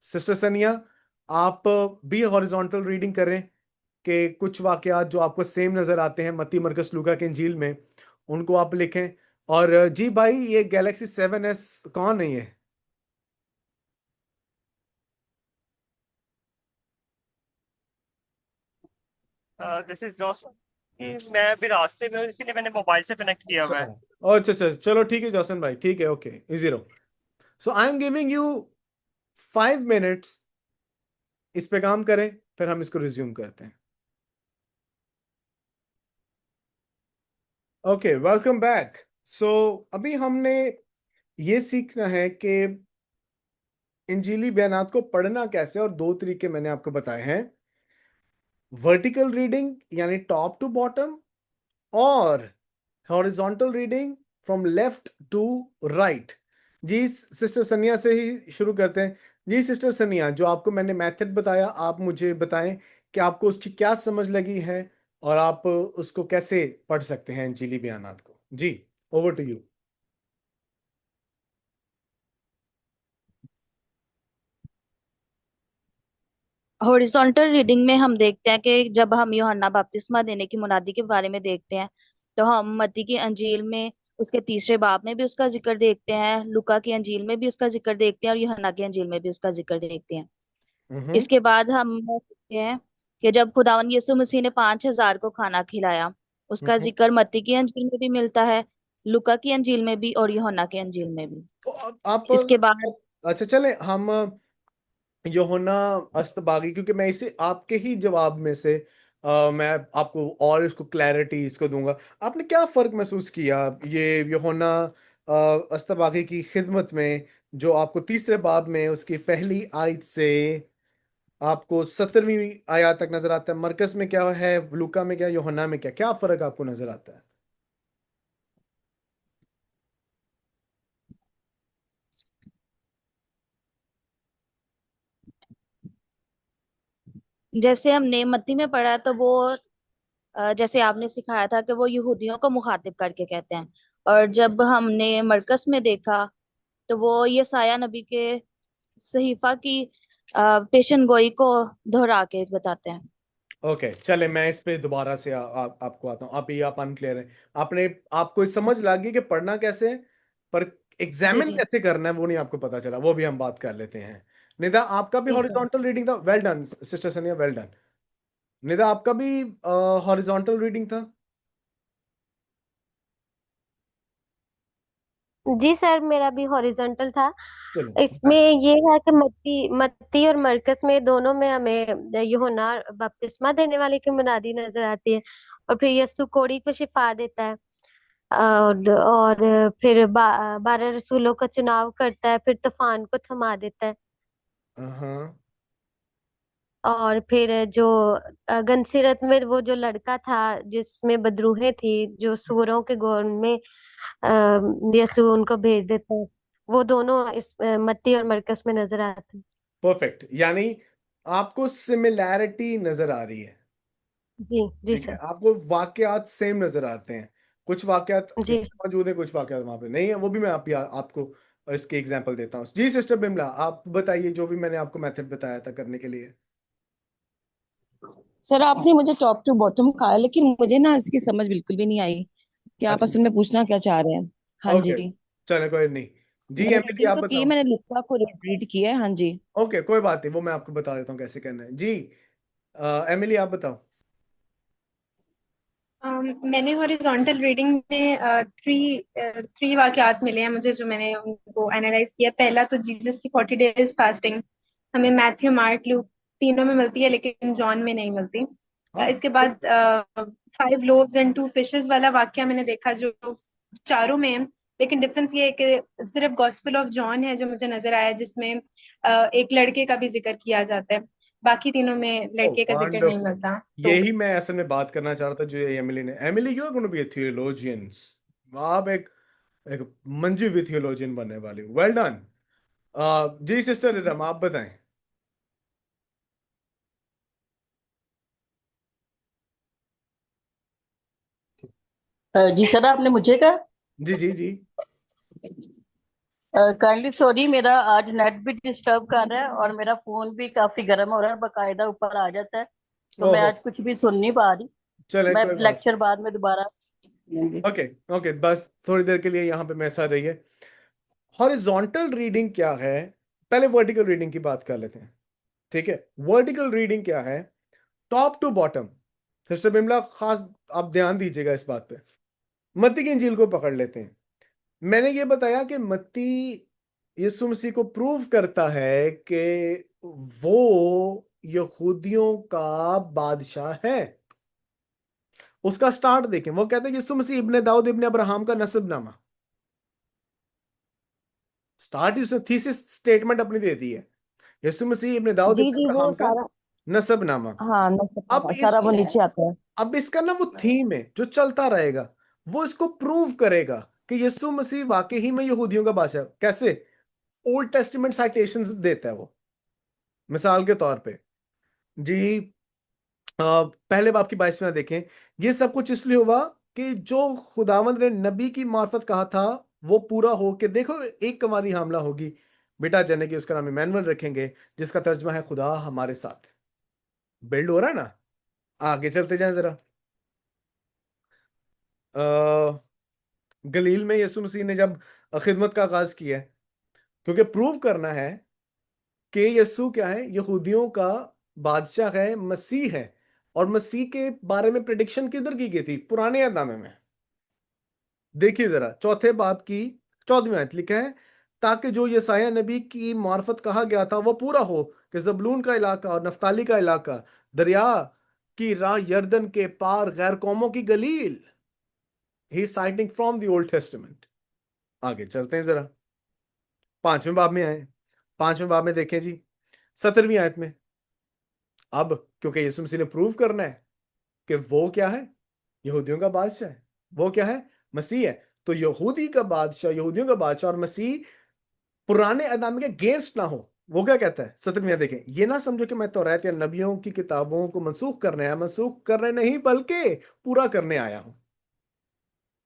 सिस्टर सनिया, आप भी हॉरिजॉन्टल रीडिंग करें कि कुछ वाकयात जो आपको सेम नजर आते हैं मत्ती मरकस लूका के इंजील में, उनको आप लिखें। और जी भाई, ये गैलेक्सी 7S कौन है ये? This is Jos. मैं अभी रास्ते में हूँ, इसीलिए मैंने मोबाइल से कनेक्ट किया हुआ अच्छा है। अच्छा अच्छा, चलो ठीक है जॉसन भाई, ठीक है, ओके, इजी रहो। So I am giving you 5 minutes, इस पे काम करें, फिर हम इसको रिज्यूम करते हैं। Okay, welcome back. सो अभी हमने ये सीखना है कि इंजीली बयानात को पढ़ना कैसे, और 2 तरीके मैंने आपको बताए हैं, वर्टिकल रीडिंग यानी टॉप टू बॉटम, और horizontal reading from left to right. जी सिस्टर सनिया से ही शुरू करते हैं। जी सिस्टर सनिया, जो आपको मैंने मेथड बताया, आप मुझे बताएं कि आपको उसकी क्या समझ लगी है और आप उसको कैसे पढ़ सकते हैं इंजीली बयानात को। जी, over to you. Horizontal reading में हम देखते हैं कि जब हम यूहन्ना बपतिस्मा देने की मुनादी के बारे में देखते हैं, तो हम मत्ती की अंजील में उसके तीसरे बाब में भी उसका जिक्र देखते हैं, लुका की अंजील में भी उसका जिक्र देखते हैं, और यूहन्ना की अंजील में भी उसका जिक्र देखते हैं। हम्म। इसके बाद हम देखते हैं कि जब खुदावन यीशु मसीह ने 5,000 को खाना खिलाया, उसका हम्म। जिक्र मत्ती की अंजील में भी मिलता है, लुका की अंजील में भी और यूहन्ना की अंजील में भी। तो आप इसके बाद अच्छा, चले हम यूहन्ना अस्तबागी, क्योंकि मैं इसे आपके ही जवाब में से मैं आपको और इसको क्लैरिटी इसको दूंगा। आपने क्या फर्क महसूस किया ये यूहन्ना अस्तबागी की खिदमत में, जो आपको तीसरे बाब में उसकी पहली आयत से आपको 17वीं आयत तक नजर आता है? मरकस में क्या है, लूका में क्या, यूहन्ना में क्या, क्या फर्क आपको नजर आता है? जैसे हमने मत्ती में पढ़ा है, तो वो जैसे आपने सिखाया था कि वो यहूदियों को मुखातिब करके कहते हैं, और जब हमने मरकस में देखा तो वो यसाया नबी के सहीफा की पेशन गोई को दोहरा के बताते हैं। ओके, चले मैं इस पे दोबारा से आपको आता हूँ। आप अनक्लियर हैं, आपने आपको समझ लग गई कि पढ़ना कैसे है, पर जी एग्जामिन जी। कैसे करना है वो नहीं आपको पता चला, वो भी हम बात कर लेते हैं। निदा, आपका भी जी सर। हॉरिजॉन्टल रीडिंग था? वेल डन सिस्टर सनिया, वेल डन। निदा, आपका भी हॉरिजॉन्टल रीडिंग था? जी सर, मेरा भी हॉरिजॉन्टल था। चलो, इसमें ये है कि मत्ती मत्ती और मरकस में दोनों में हमें यूहन्ना बपतिस्मा देने वाले की मुनादी नजर आती है, और फिर यीशु कोढ़ी को शिफा देता है, और फिर 12 रसूलों का चुनाव करता है, फिर तूफान को थमा देता है, हाँ। और फिर जो गनसीरत में वो जो लड़का था जिसमें बदरूहें थी, जो सूअरों के गोद में यीशु उनको भेज देता है, वो दोनों इस मत्ती और मरकस में नजर आते हैं। परफेक्ट, यानी आपको सिमिलैरिटी नजर आ रही है। जी जी ठीक है, सर। आपको वाकयात सेम नजर आते हैं, कुछ वाकयात जी इसमें मौजूद है, कुछ वाकयात वहां पे नहीं है, वो भी मैं आपको इसके एग्जांपल देता हूँ। जी सिस्टर बिमला, आप बताइए जो भी मैंने आपको मेथड बताया था करने के लिए। सर, आपने मुझे टॉप टू बॉटम कहा, लेकिन मुझे ना इसकी समझ बिल्कुल भी नहीं आई कि आप अच्छा, असल में पूछना क्या चाह रहे हैं। हाँ ओके, जी। चलो कोई नहीं। जी मैंने एमिली, रीडिंग आप तो की, बताओ। मैंने लुका को रीड किया है। हाँ जी। ओके, कोई बात नहीं, वो मैं आपको बता देता हूँ कैसे करना है। जी एमिली, आप बताओ। मैंने हॉरिजॉन्टल रीडिंग में थ्री वाकयात मिले हैं मुझे, जो मैंने उनको एनालाइज किया। पहला तो जीसस की 40 डेज फास्टिंग हमें मैथ्यू, मार्क, लूक तीनों में मिलती है, लेकिन जॉन में नहीं मिलती। हाँ, इसके बाद 5 loaves and 2 fishes वाला वाक्य मैंने देखा, जो चारों में है, लेकिन डिफरेंस ये है कि सिर्फ गॉस्पेल ऑफ जॉन है जो मुझे नजर आया, जिसमें एक लड़के का भी जिक्र किया जाता है। बाकी तीनों में लड़के का जिक्र नहीं वंडरफुल, मिलता। तो यही मैं असल में बात करना चाह रहा था, जो एमिली ने। Emily, you are going to be a theologian, आप एक मंजी हुई थियोलॉजियन बनने वाली, वेल डन। जी सिस्टर रिदम, आप बताएं। जी सर, आपने मुझे कहा। जी जी जी। काइंडली सॉरी, मेरा आज नेट भी डिस्टर्ब कर रहा है और मेरा फोन भी काफी गर्म हो रहा है, बकायदा ऊपर आ जाता है, तो मैं ओहो। आज कुछ भी सुन नहीं पा रही। चले मैं कोई बात। लेक्चर बाद में दोबारा सुनूंगी। ओके ओके, बस थोड़ी देर के लिए यहाँ पे मेरे साथ रहिए। हॉरिजॉन्टल रीडिंग क्या है, पहले वर्टिकल रीडिंग की बात कर लेते हैं। ठीक है, वर्टिकल रीडिंग क्या है? Top to bottom. फिर से बिमला खास आप ध्यान दीजिएगा इस बात पे। मत्ती की इंजील को पकड़ लेते हैं। मैंने ये बताया कि मत्ती यीशु मसीह को प्रूव करता है कि वो यहूदियों का बादशाह है। उसका स्टार्ट देखें, वो कहते हैं यीशु मसीह इब्ने दाऊद इब्ने अब्राहम का नसबनामा। स्टार्ट इसने थीसिस स्टेटमेंट अपनी दे दी है, यीशु मसीह इब्ने दाऊद जी इब्ने जी, वो अब्राहम का सारा, नसबनामा। हाँ अब सारा वो इसको, नीचे आता है। अब इसका ना वो थीम है जो चलता रहेगा, वो इसको प्रूव करेगा कि यीशु मसीह वाकई ही में यहूदियों का बादशाह है। कैसे? ओल्ड टेस्टिमेंट साइटेशंस देता है वो। मिसाल के तौर पे जी, पहले बाब की 22 देखें। ये सब कुछ इसलिए हुआ कि जो खुदावंद ने नबी की मार्फत कहा था वो पूरा हो के देखो, एक कुंवारी हामला होगी, बेटा जनेगी, उसका नाम इमैनुअल रखेंगे, जिसका तर्जमा है खुदा हमारे साथ। बिल्ड हो रहा है ना। आगे चलते जाएं जरा। अ, गलील में यीशु मसीह ने जब खिदमत का आगाज किया है, क्योंकि प्रूव करना है कि यीशु क्या है, यहूदियों का बादशाह है, मसीह है। और मसीह के बारे में प्रिडिक्शन किधर की गई थी? पुराने अहदनामे में। देखिए जरा, चौथे बाब की 14वीं आयत लिखा है, ताकि जो यसाया नबी की मार्फत कहा गया था वो पूरा हो कि जबलून का इलाका और नफ्ताली का इलाका, दरिया की राह यरदन के पार, गैर कौमों की गलील। He citing from the old Testament. आगे चलते हैं जरा, 5वें बाब में आए। 5वें बाब में देखें जी, 17वीं आयत में। अब क्योंकि यीशु मसीह ने प्रूव करना है कि वो क्या है, यहूदियों का बादशाह है। वो क्या है? मसीह है। तो यहूदी का बादशाह, यहूदियों का बादशाह और मसीह पुराने अहदनामे के अगेंस्ट ना हो। वो क्या कहता है 17वीं आयत देखें, ये ना समझो कि मैं तौरात या नबियों की किताबों को मनसूख करने आया, मनसूख करने नहीं बल्कि पूरा करने आया हूं।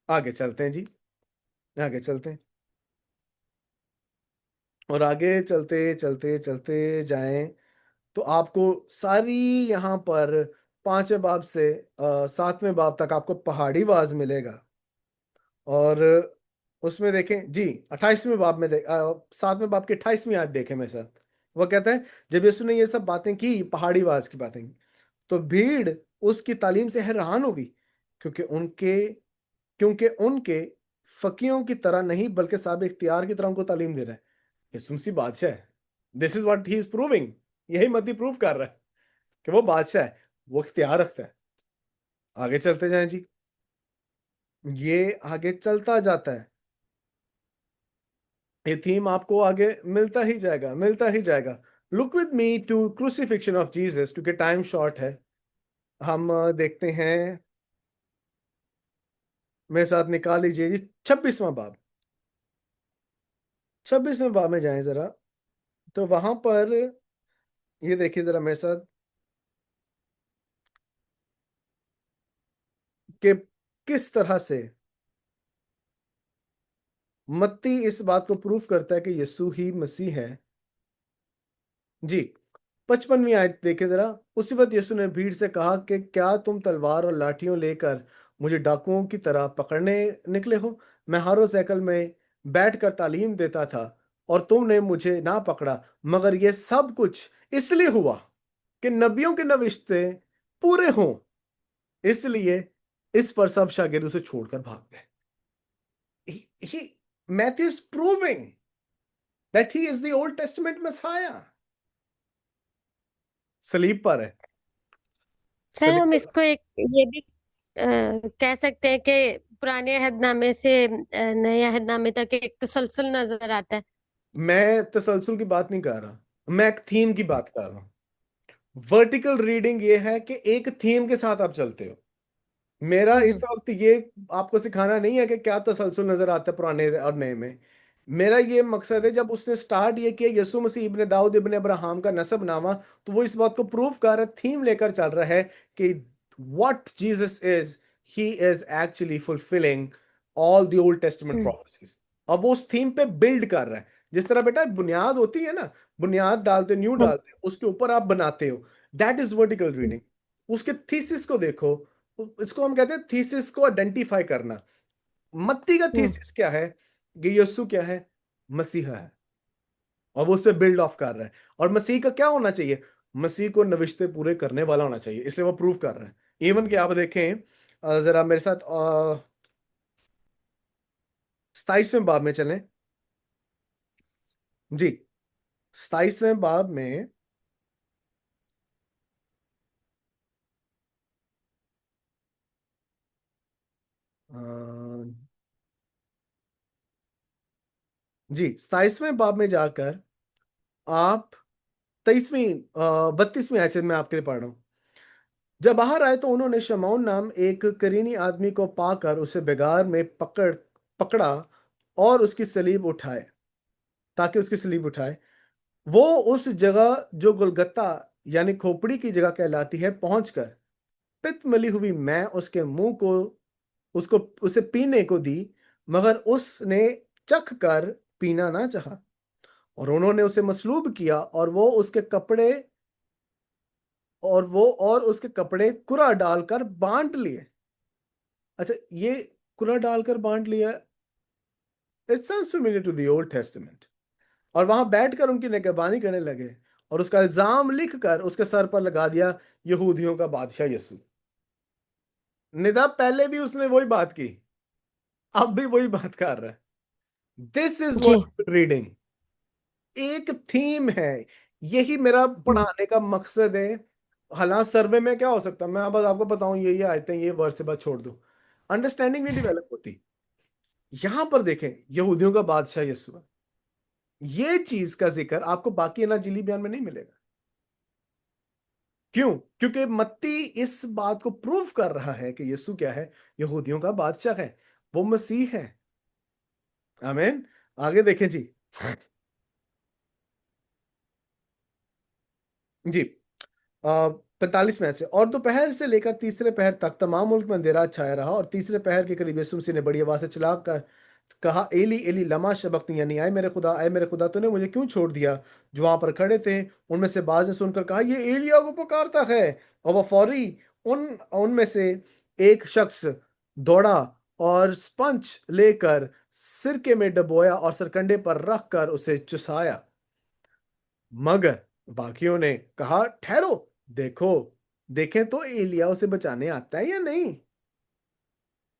आगे चलते हैं जी, आगे चलते हैं, और आगे चलते चलते चलते जाएं तो आपको सारी यहां पर 5वें बाब से 7वें बाब तक आपको पहाड़ी वाज मिलेगा। और उसमें देखें जी, 28वें बाब में 7वें बाब की 28वीं आयत देखें मेरे साथ। वो कहता है, जब यीशु ने ये सब बातें की, पहाड़ी वाज की बातें की, तो भीड़ उसकी तालीम से हैरान हो गई, क्योंकि उनके क्योंकि उनके फकीयों की तरह नहीं बल्कि साहब इख्तियार की तरह उनको तालीम दे रहा है। यीशु मसीह बादशाह है। This is what he is proving. यही मती प्रूव कर रहा है कि वो बादशाह है, वो इख्तियार रखता है। आगे चलते जाएं जी, ये आगे चलता जाता है, ये थीम आपको आगे मिलता ही जाएगा, मिलता ही जाएगा। Look with me to crucifixion of Jesus, क्योंकि टाइम शॉर्ट है। हम देखते हैं, मेरे साथ निकाल लीजिए जी 26वां बाब। 26वें बाब में जाएं जरा, तो वहां पर ये देखिए जरा मेरे साथ कि किस तरह से मत्ती इस बात को प्रूफ करता है कि यीशु ही मसीह है। जी, 55वीं आयत देखे जरा। उसी वक्त यीशु ने भीड़ से कहा कि क्या तुम तलवार और लाठियों लेकर मुझे डाकुओं की तरह पकड़ने निकले हो? मैं हर रोज हैकल में बैठकर तालीम देता था और तुमने मुझे ना पकड़ा, मगर यह सब कुछ इसलिए हुआ कि नबियों के नविश्ते पूरे हों। इसलिए इस पर सब शागिर्द उसे छोड़कर भाग गए। Matthew is proving that he is the Old Testament Messiah. सलीब पर है। सर, सलीब हम पर। इसको एक ये भी कह सकते हैं कि पुराने अहदनामे से नए अहदनामे तक एक तसलसल नजर आता है। मैं तसलसल की बात नहीं कर रहा, मैं एक थीम की बात कर रहा हूं। वर्टिकल रीडिंग ये है कि एक थीम के साथ आप चलते हो। मेरा इस हम्म। वक्त ये आपको सिखाना नहीं है कि क्या तसलसल नजर आता है पुराने और नए में। मेरा ये मकसद है, जब उसने स्टार्ट ये किया यीशु मसीह इब्ने दाऊद इब्ने अब्राहम का नसब नामा, तो वो इस बात को प्रूव कर रहा है, थीम लेकर चल रहा है कि what Jesus is, he is actually fulfilling all the Old Testament prophecies. अब वो उस थीम पे बिल्ड कर रहा है, जिस तरह बेटा बुनियाद होती है ना, बुनियाद डालते न्यू डालते हैं, उसके ऊपर आप बनाते हो, दैट इज वर्टिकल रीडिंग। उसके थीसिस को देखो, इसको हम कहते हैं थीसिस को आइडेंटिफाई करना। मत्ती का थीसिस क्या है कि यीशु क्या है, मसीहा है, और वो उस पर बिल्ड ऑफ कर रहा है। और मसीह का क्या होना चाहिए, मसीह को नविश्ते पूरे करने वाला होना चाहिए, इसलिए वो प्रूव कर रहा है। इवन कि आप देखें जरा मेरे साथ 27वें बाब में चलें जी। 27वें बाब में जी 27वें बाब में जाकर आप 32वीं आयत से मैं आपके लिए पढ़ रहा हूं। जब बाहर आए तो उन्होंने शमौन नाम एक करीनी आदमी को पाकर उसे बेगार में पकड़ा और उसकी सलीब उठाए, ताकि उसकी सलीब उठाए। वो उस जगह जो गुलगत्ता यानी खोपड़ी की जगह कहलाती है पहुंचकर पित्त मली हुई मैं उसके मुंह को उसको उसे पीने को दी, मगर उसने चख कर पीना ना चाहा। और उन्होंने उसे मसलूब किया और वो उसके कपड़े कुरा डालकर बांट लिए। अच्छा, ये कुरा डालकर बांट लिया, it sounds familiar to the old testament. और वहां बैठकर उनकी निगहबानी करने लगे और उसका इल्जाम लिखकर उसके सर पर लगा दिया, यहूदियों का बादशाह यीशु। निदा पहले भी उसने वही बात की, अब भी वही बात कर रहा है। दिस इज जी। व्हाट रीडिंग, एक थीम है। यही मेरा पढ़ाने का मकसद है। हालांकि सर्वे में क्या हो सकता है, मैं बस आपको बताऊं ये आयतें ये वर्ड से बात छोड़ दूं, अंडरस्टैंडिंग नहीं डेवलप होती। यहां पर देखें, यहूदियों का बादशाह यीशु है। ये चीज का जिक्र आपको बाकी अनाजीली बयान में नहीं मिलेगा। क्यों? क्योंकि मत्ती इस बात को प्रूव कर रहा है कि यीशु क्या है, यहूदियों का बादशाह है, वो मसीह है। आमीन। आगे देखें जी। जी 45 में से, और दोपहर से लेकर तीसरे पहर तक तमाम मुल्क में अंधेरा छाया रहा, और तीसरे पहर के करीब यीशु मसीह ने बड़ी आवाज से चिल्ला कर कहा, एली एली लमा शबक्तनी, यानी आए मेरे खुदा तूने मुझे क्यों छोड़ दिया। जो वहां पर खड़े थे उनमें से बाज ने सुनकर कहा, ये एलिया को पुकारता है। और वह फौरी उनमें से एक शख्स दौड़ा और स्पंज लेकर सिरके में डबोया और सरकंडे पर रखकर उसे चुसाया। मगर बाकियों ने कहा, ठहरो, देखें तो एलिया उसे बचाने आता है या नहीं।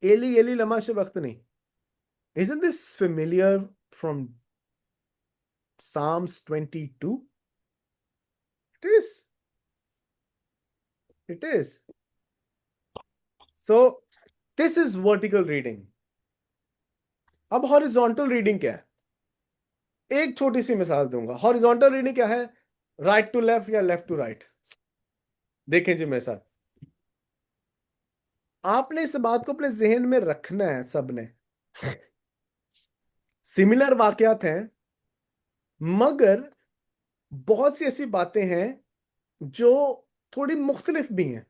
Eli Eli Lama शबक्तनी, isn't this familiar from Psalms 22? It is. It is. So this is vertical reading. अब हॉरिजॉन्टल रीडिंग क्या है? एक छोटी सी मिसाल दूंगा। हॉरिजॉन्टल रीडिंग क्या है? राइट टू लेफ्ट या लेफ्ट टू राइट। देखें जी मेरे साथ, आपने इस बात को अपने जहन में रखना है। सबने सिमिलर वाकयात हैं, मगर बहुत सी ऐसी बातें हैं जो थोड़ी मुख्तलिफ भी हैं।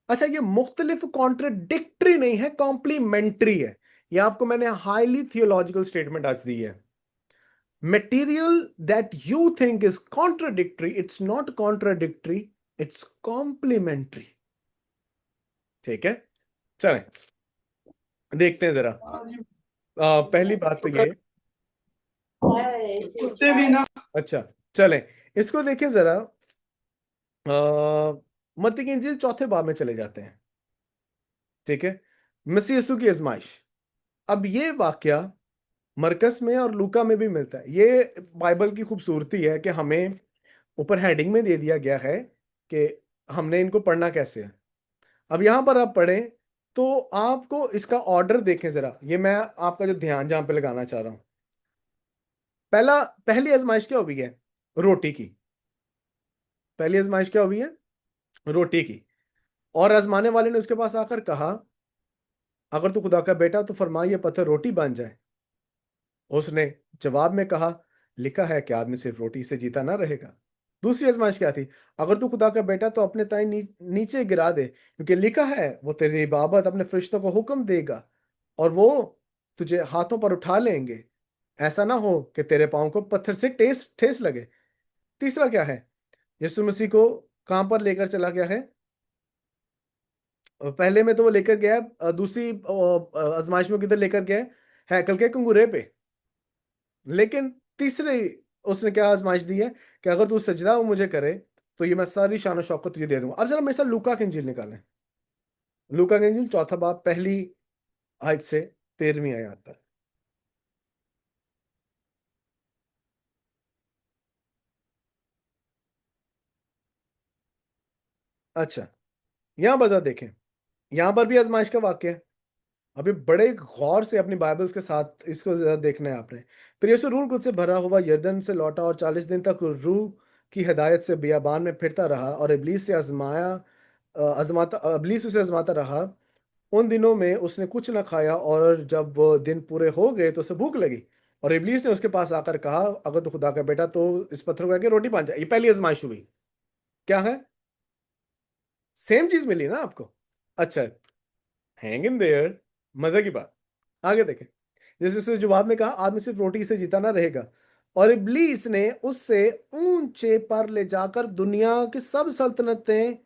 अच्छा, ये मुख्तलिफ कॉन्ट्रडिक्टरी नहीं है, कॉम्प्लीमेंट्री है। ये आपको मैंने हाईली थियोलॉजिकल स्टेटमेंट आज दी है। Material that you think is contradictory, it's not contradictory, it's complementary. ठीक है, चलें देखते हैं जरा। पहली बात तो ये, अच्छा चलें इसको देखें जरा। मत्ती की इंजील चौथे बाब में चले जाते हैं। ठीक है, मसीह यीशु की आजमाइश। अब ये वाकया मरकस में और लूका में भी मिलता है। ये बाइबल की खूबसूरती है कि हमें ऊपर हेडिंग में दे दिया गया है कि हमने इनको पढ़ना कैसे है। अब यहां पर आप पढ़ें तो आपको इसका ऑर्डर देखें जरा। ये मैं आपका जो ध्यान जहां पे लगाना चाह रहा हूं, पहली आजमाइश क्या हुई है? रोटी की। पहली आजमाइश क्या हुई है? रोटी की। और आजमाने वाले ने उसके पास आकर कहा, अगर तू खुदा का बेटा तो फरमा ये पत्थर रोटी बन जाए। उसने जवाब में कहा, लिखा है कि आदमी सिर्फ रोटी से जीता ना रहेगा, दूसरी आजमाइश क्या थी? अगर तू खुदा का बेटा तो अपने ताई नीचे गिरा दे, क्योंकि लिखा है वो तेरी बाबत अपने फरिश्तों को हुक्म देगा और वो तुझे हाथों पर उठा लेंगे, ऐसा ना हो कि तेरे पाँव को पत्थर से ठेस लगे। तीसरा क्या है? यीशु मसीह को कहां पर लेकर चला गया है? पहले में तो वो लेकर गया है, दूसरी आजमाइश में किधर लेकर गया है? हैकल के कंगूरे पे। लेकिन तीसरे उसने क्या आजमाइश दी है कि अगर तू सजदा मुझे करे तो ये मैं सारी शान और शौकत तुझे दे दूंगा। अब जरा मेरे साथ लूका की इंजील निकालें। लूका की इंजील चौथा बाब पहली आयत से 13वीं आयत पर। अच्छा, यहां पर जरा देखें, यहां पर भी आजमाइश का वाक्य है। अभी बड़े गौर से अपनी बाइबल्स के साथ इसको जरा देखना है आपने। फिर यीशु रूह कुछ से भरा हुआ यरदन से लौटा और 40 दिन तक रूह की हिदायत से बियाबान में फिरता रहा और इब्लीस से इब्लीस उसे आजमाता रहा। उन दिनों में उसने कुछ न खाया और जब वो दिन पूरे हो गए तो उसे भूख लगी और इब्लीस ने उसके पास आकर कहा, अगर तो खुदा का बेटा तो इस पत्थर को आके रोटी बन जाए। ये पहली आजमाइश हुई। क्या है? सेम चीज मिली ना आपको? अच्छा, हैंग इन देयर, मजे की बात। आगे देखें। जैसे उसने जवाब में कहा, आदमी सिर्फ रोटी से जीता ना रहेगा। और इब्लीस ने उससे ऊंचे पर ले जाकर दुनिया की सब सल्तनतें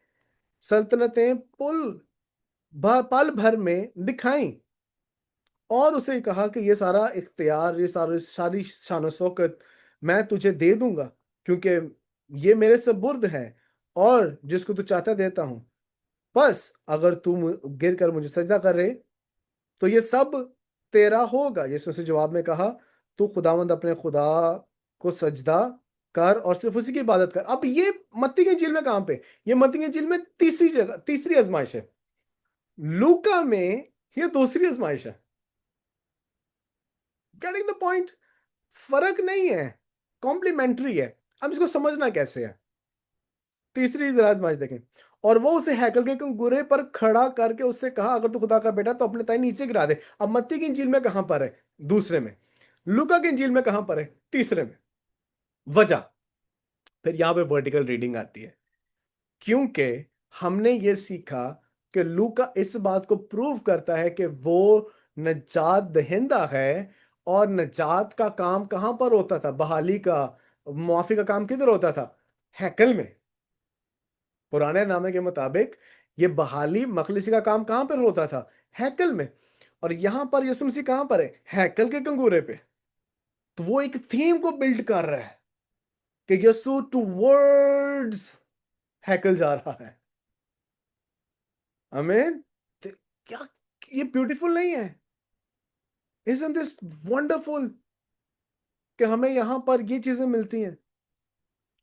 सल्तनतें पल भर में दिखाई और उसे कहा कि ये सारा इख्तियार, ये सारी शान शौकत मैं तुझे दे दूंगा, क्योंकि ये मेरे सुपुर्द है और जिसको तू चाहता देता हूं। बस अगर तू गिर कर मुझे सजदा करे तो ये सब तेरा होगा। यीशु ने जवाब में कहा, तू खुदावंद अपने खुदा को सजदा कर और सिर्फ उसी की इबादत कर। अब ये मत्ती की इंजील में कहां पे? ये मत्ती की इंजील में तीसरी जगह, तीसरी आजमाइश है। लूका में ये दूसरी आजमाइश है। Getting the point? फर्क नहीं है, कॉम्प्लीमेंट्री है। अब इसको समझना कैसे है? तीसरी जरा आजमाइश देखें। और वो उसे हैकल के कंगूरे पर खड़ा करके उससे कहा, अगर तू खुदा का बेटा तो अपने ताई नीचे गिरा दे। अब मत्ती की इंजील में कहां पर है? दूसरे में। लूका की इंजील में कहां पर है? तीसरे में। वजह फिर यहां पे वर्टिकल रीडिंग आती है, क्योंकि हमने ये सीखा कि लूका इस बात को प्रूव करता है कि वो नजात दहिंदा है और नजात का काम कहां पर होता था? बहाली का, मुआफी का काम किधर होता था? हैकल में। पुराने नामे के मुताबिक ये बहाली मखलिसी का काम कहां पर होता था? हैकल में। और यहां पर यीशु मसीह कहां पर है? हैकल के कंगूरे पे। तो वो एक थीम को बिल्ड कर रहा है कि यीशु टुवर्ड्स हैकल जा रहा है। आमीन। क्या ये ब्यूटीफुल नहीं है? Isn't this wonderful कि हमें यहां पर ये चीजें मिलती हैं?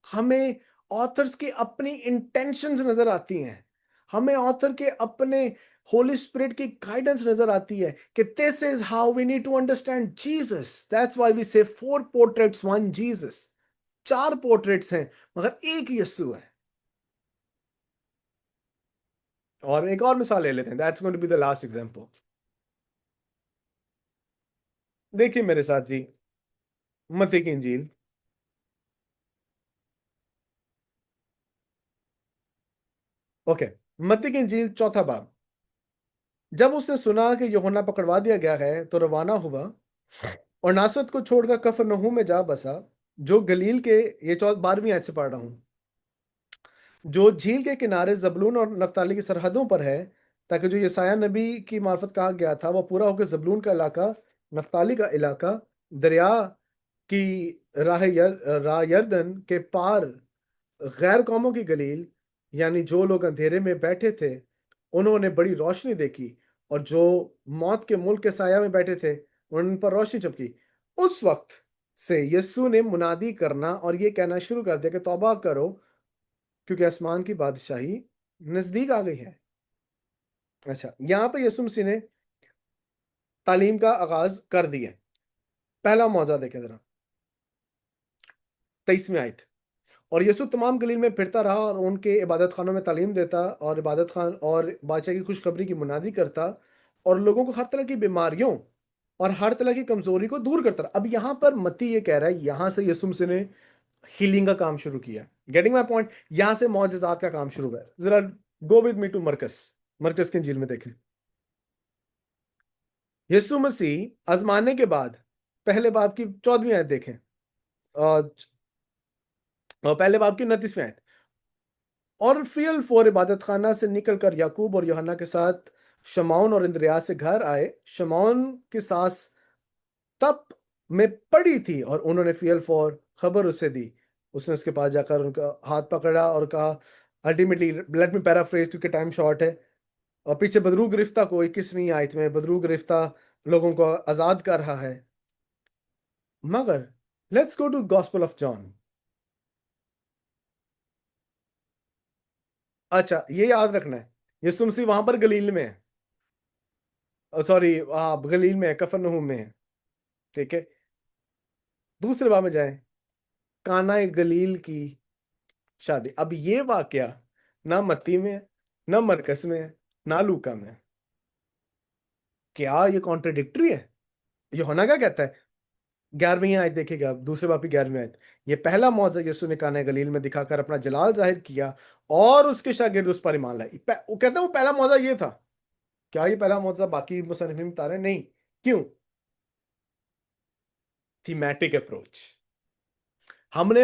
हमें ऑथर्स की अपनी इंटेंशंस नजर आती हैं। हमें ऑथर के अपने होली स्पिरिट की गाइडेंस नजर आती है कि this is how we need to understand Jesus. That's why we say 4 portraits 1 Jesus. 4 portraits हैं मगर एक यीशु है। और एक और मिसाल ले लेते हैं। That's going to be the last example. देखिए मेरे साथ जी, मत्ती की इंजील ओके, मत्ती की इंजील चौथा बाब। जब उसने सुना कि यूहन्ना पकड़वा दिया गया है तो रवाना हुआ और नासरत को छोड़कर कफरनहूम में जा बसा, जो गलील के, ये 12वीं आयत से पढ़ रहा हूं, जो झील के किनारे जबलून और नफ्ताली की सरहदों पर है, ताकि जो यसाया नबी की मार्फत कहा गया था वो पूरा होकर जबलून का इलाका, नफ्ताली का इलाका, दरिया की राह यरदन के पार गैर कौमों की गलील, यानी जो लोग अंधेरे में बैठे थे उन्होंने बड़ी रोशनी देखी और जो मौत के मुल्क के साया में बैठे थे उन पर रोशनी चमकी। उस वक्त से यीशु ने मुनादी करना और ये कहना शुरू कर दिया कि तौबा करो, क्योंकि आसमान की बादशाही नजदीक आ गई है। अच्छा, यहां पर यीशु मसीह ने तालीम का आगाज कर दिया। पहला मौजा देखें जरा, 23वीं आयत। और यीशु तमाम गलील में फिरता रहा और उनके इबादत खानों में तालीम देता और इबादत खान और बादशाह की खुशखबरी की मुनादी करता और लोगों को हर तरह की बीमारियों और हर तरह की कमजोरी को दूर करता रहा। अब यहां पर मत्ती ये कह रहा है, यहां से यीशु मसीह ने हीलिंग का काम शुरू किया। Getting my point? यहां से मौजज़ात का काम शुरू हुआ। जरा गो विद मी टू मरकस की इंजील में देखें। यीशु मसीह आजमाने के बाद पहले बाब की 14वीं आयत देखें, और पहले बाब की 29वीं आयत। और फियल फोर इबादत खाना से निकलकर याकूब और यूहन्ना के साथ शमौन और इंद्रियास से घर आए। शमौन की सास तप में पड़ी थी और उन्होंने फियल फोर खबर उसे दी। उसने उसके पास जाकर उनका हाथ पकड़ा और कहा, अल्टीमेटली लेट मी पैराफ्रेज क्योंकि टाइम शॉर्ट है, और पीछे बदरू गिरफ्ता को 21वीं आयत में बदरू गिरफ्ता लोगों को आजाद कर रहा है। मगर let's go to gospel of John. अच्छा, ये याद रखना है, यीशु मसीह वहां पर गलील में है, सॉरी गलील में है, कफरनहूम में है, ठीक है। दूसरे बाब में जाए, काना गलील की शादी। अब ये वाकया ना मत्ती में है, ना मरकस में है, ना लूका में है। क्या ये कॉन्ट्रडिक्टरी है? यूहन्ना क्या कहता है? 11वीं आयत देखिएगा आप, दूसरे बाब की 11वीं आयत। ये पहला मौजज़ा यीशु ने काना गलील में दिखाकर अपना जलाल जाहिर किया और उसके शागिर्द उस पर ईमान लाए। वो कहते हैं वो पहला मौजज़ा ये था। क्या ये पहला मौजज़ा बाकी मुसन्निफीन बता रहे हैं? नहीं। क्यों? Thematic approach. हमने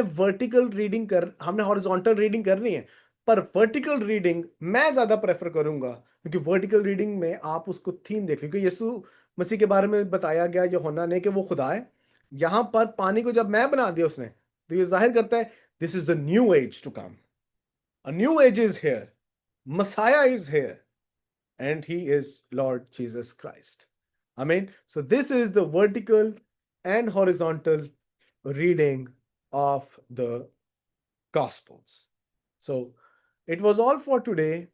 हॉरिजॉन्टल रीडिंग करनी है, पर वर्टिकल रीडिंग मैं ज्यादा प्रेफर करूंगा, क्योंकि वर्टिकल रीडिंग में आप उसको थीम देख, क्योंकि यीशु मसीह के बारे में बताया गया यूहन्ना ने कि वो खुदा है। यहां पर पानी को जब मैं बना दिया उसने, तो ये जाहिर करता है this is the new age to come. A new age is here, messiah is here, and he is Lord Jesus Christ. Amen. So this is the vertical and horizontal reading of the Gospels. So it was all for today.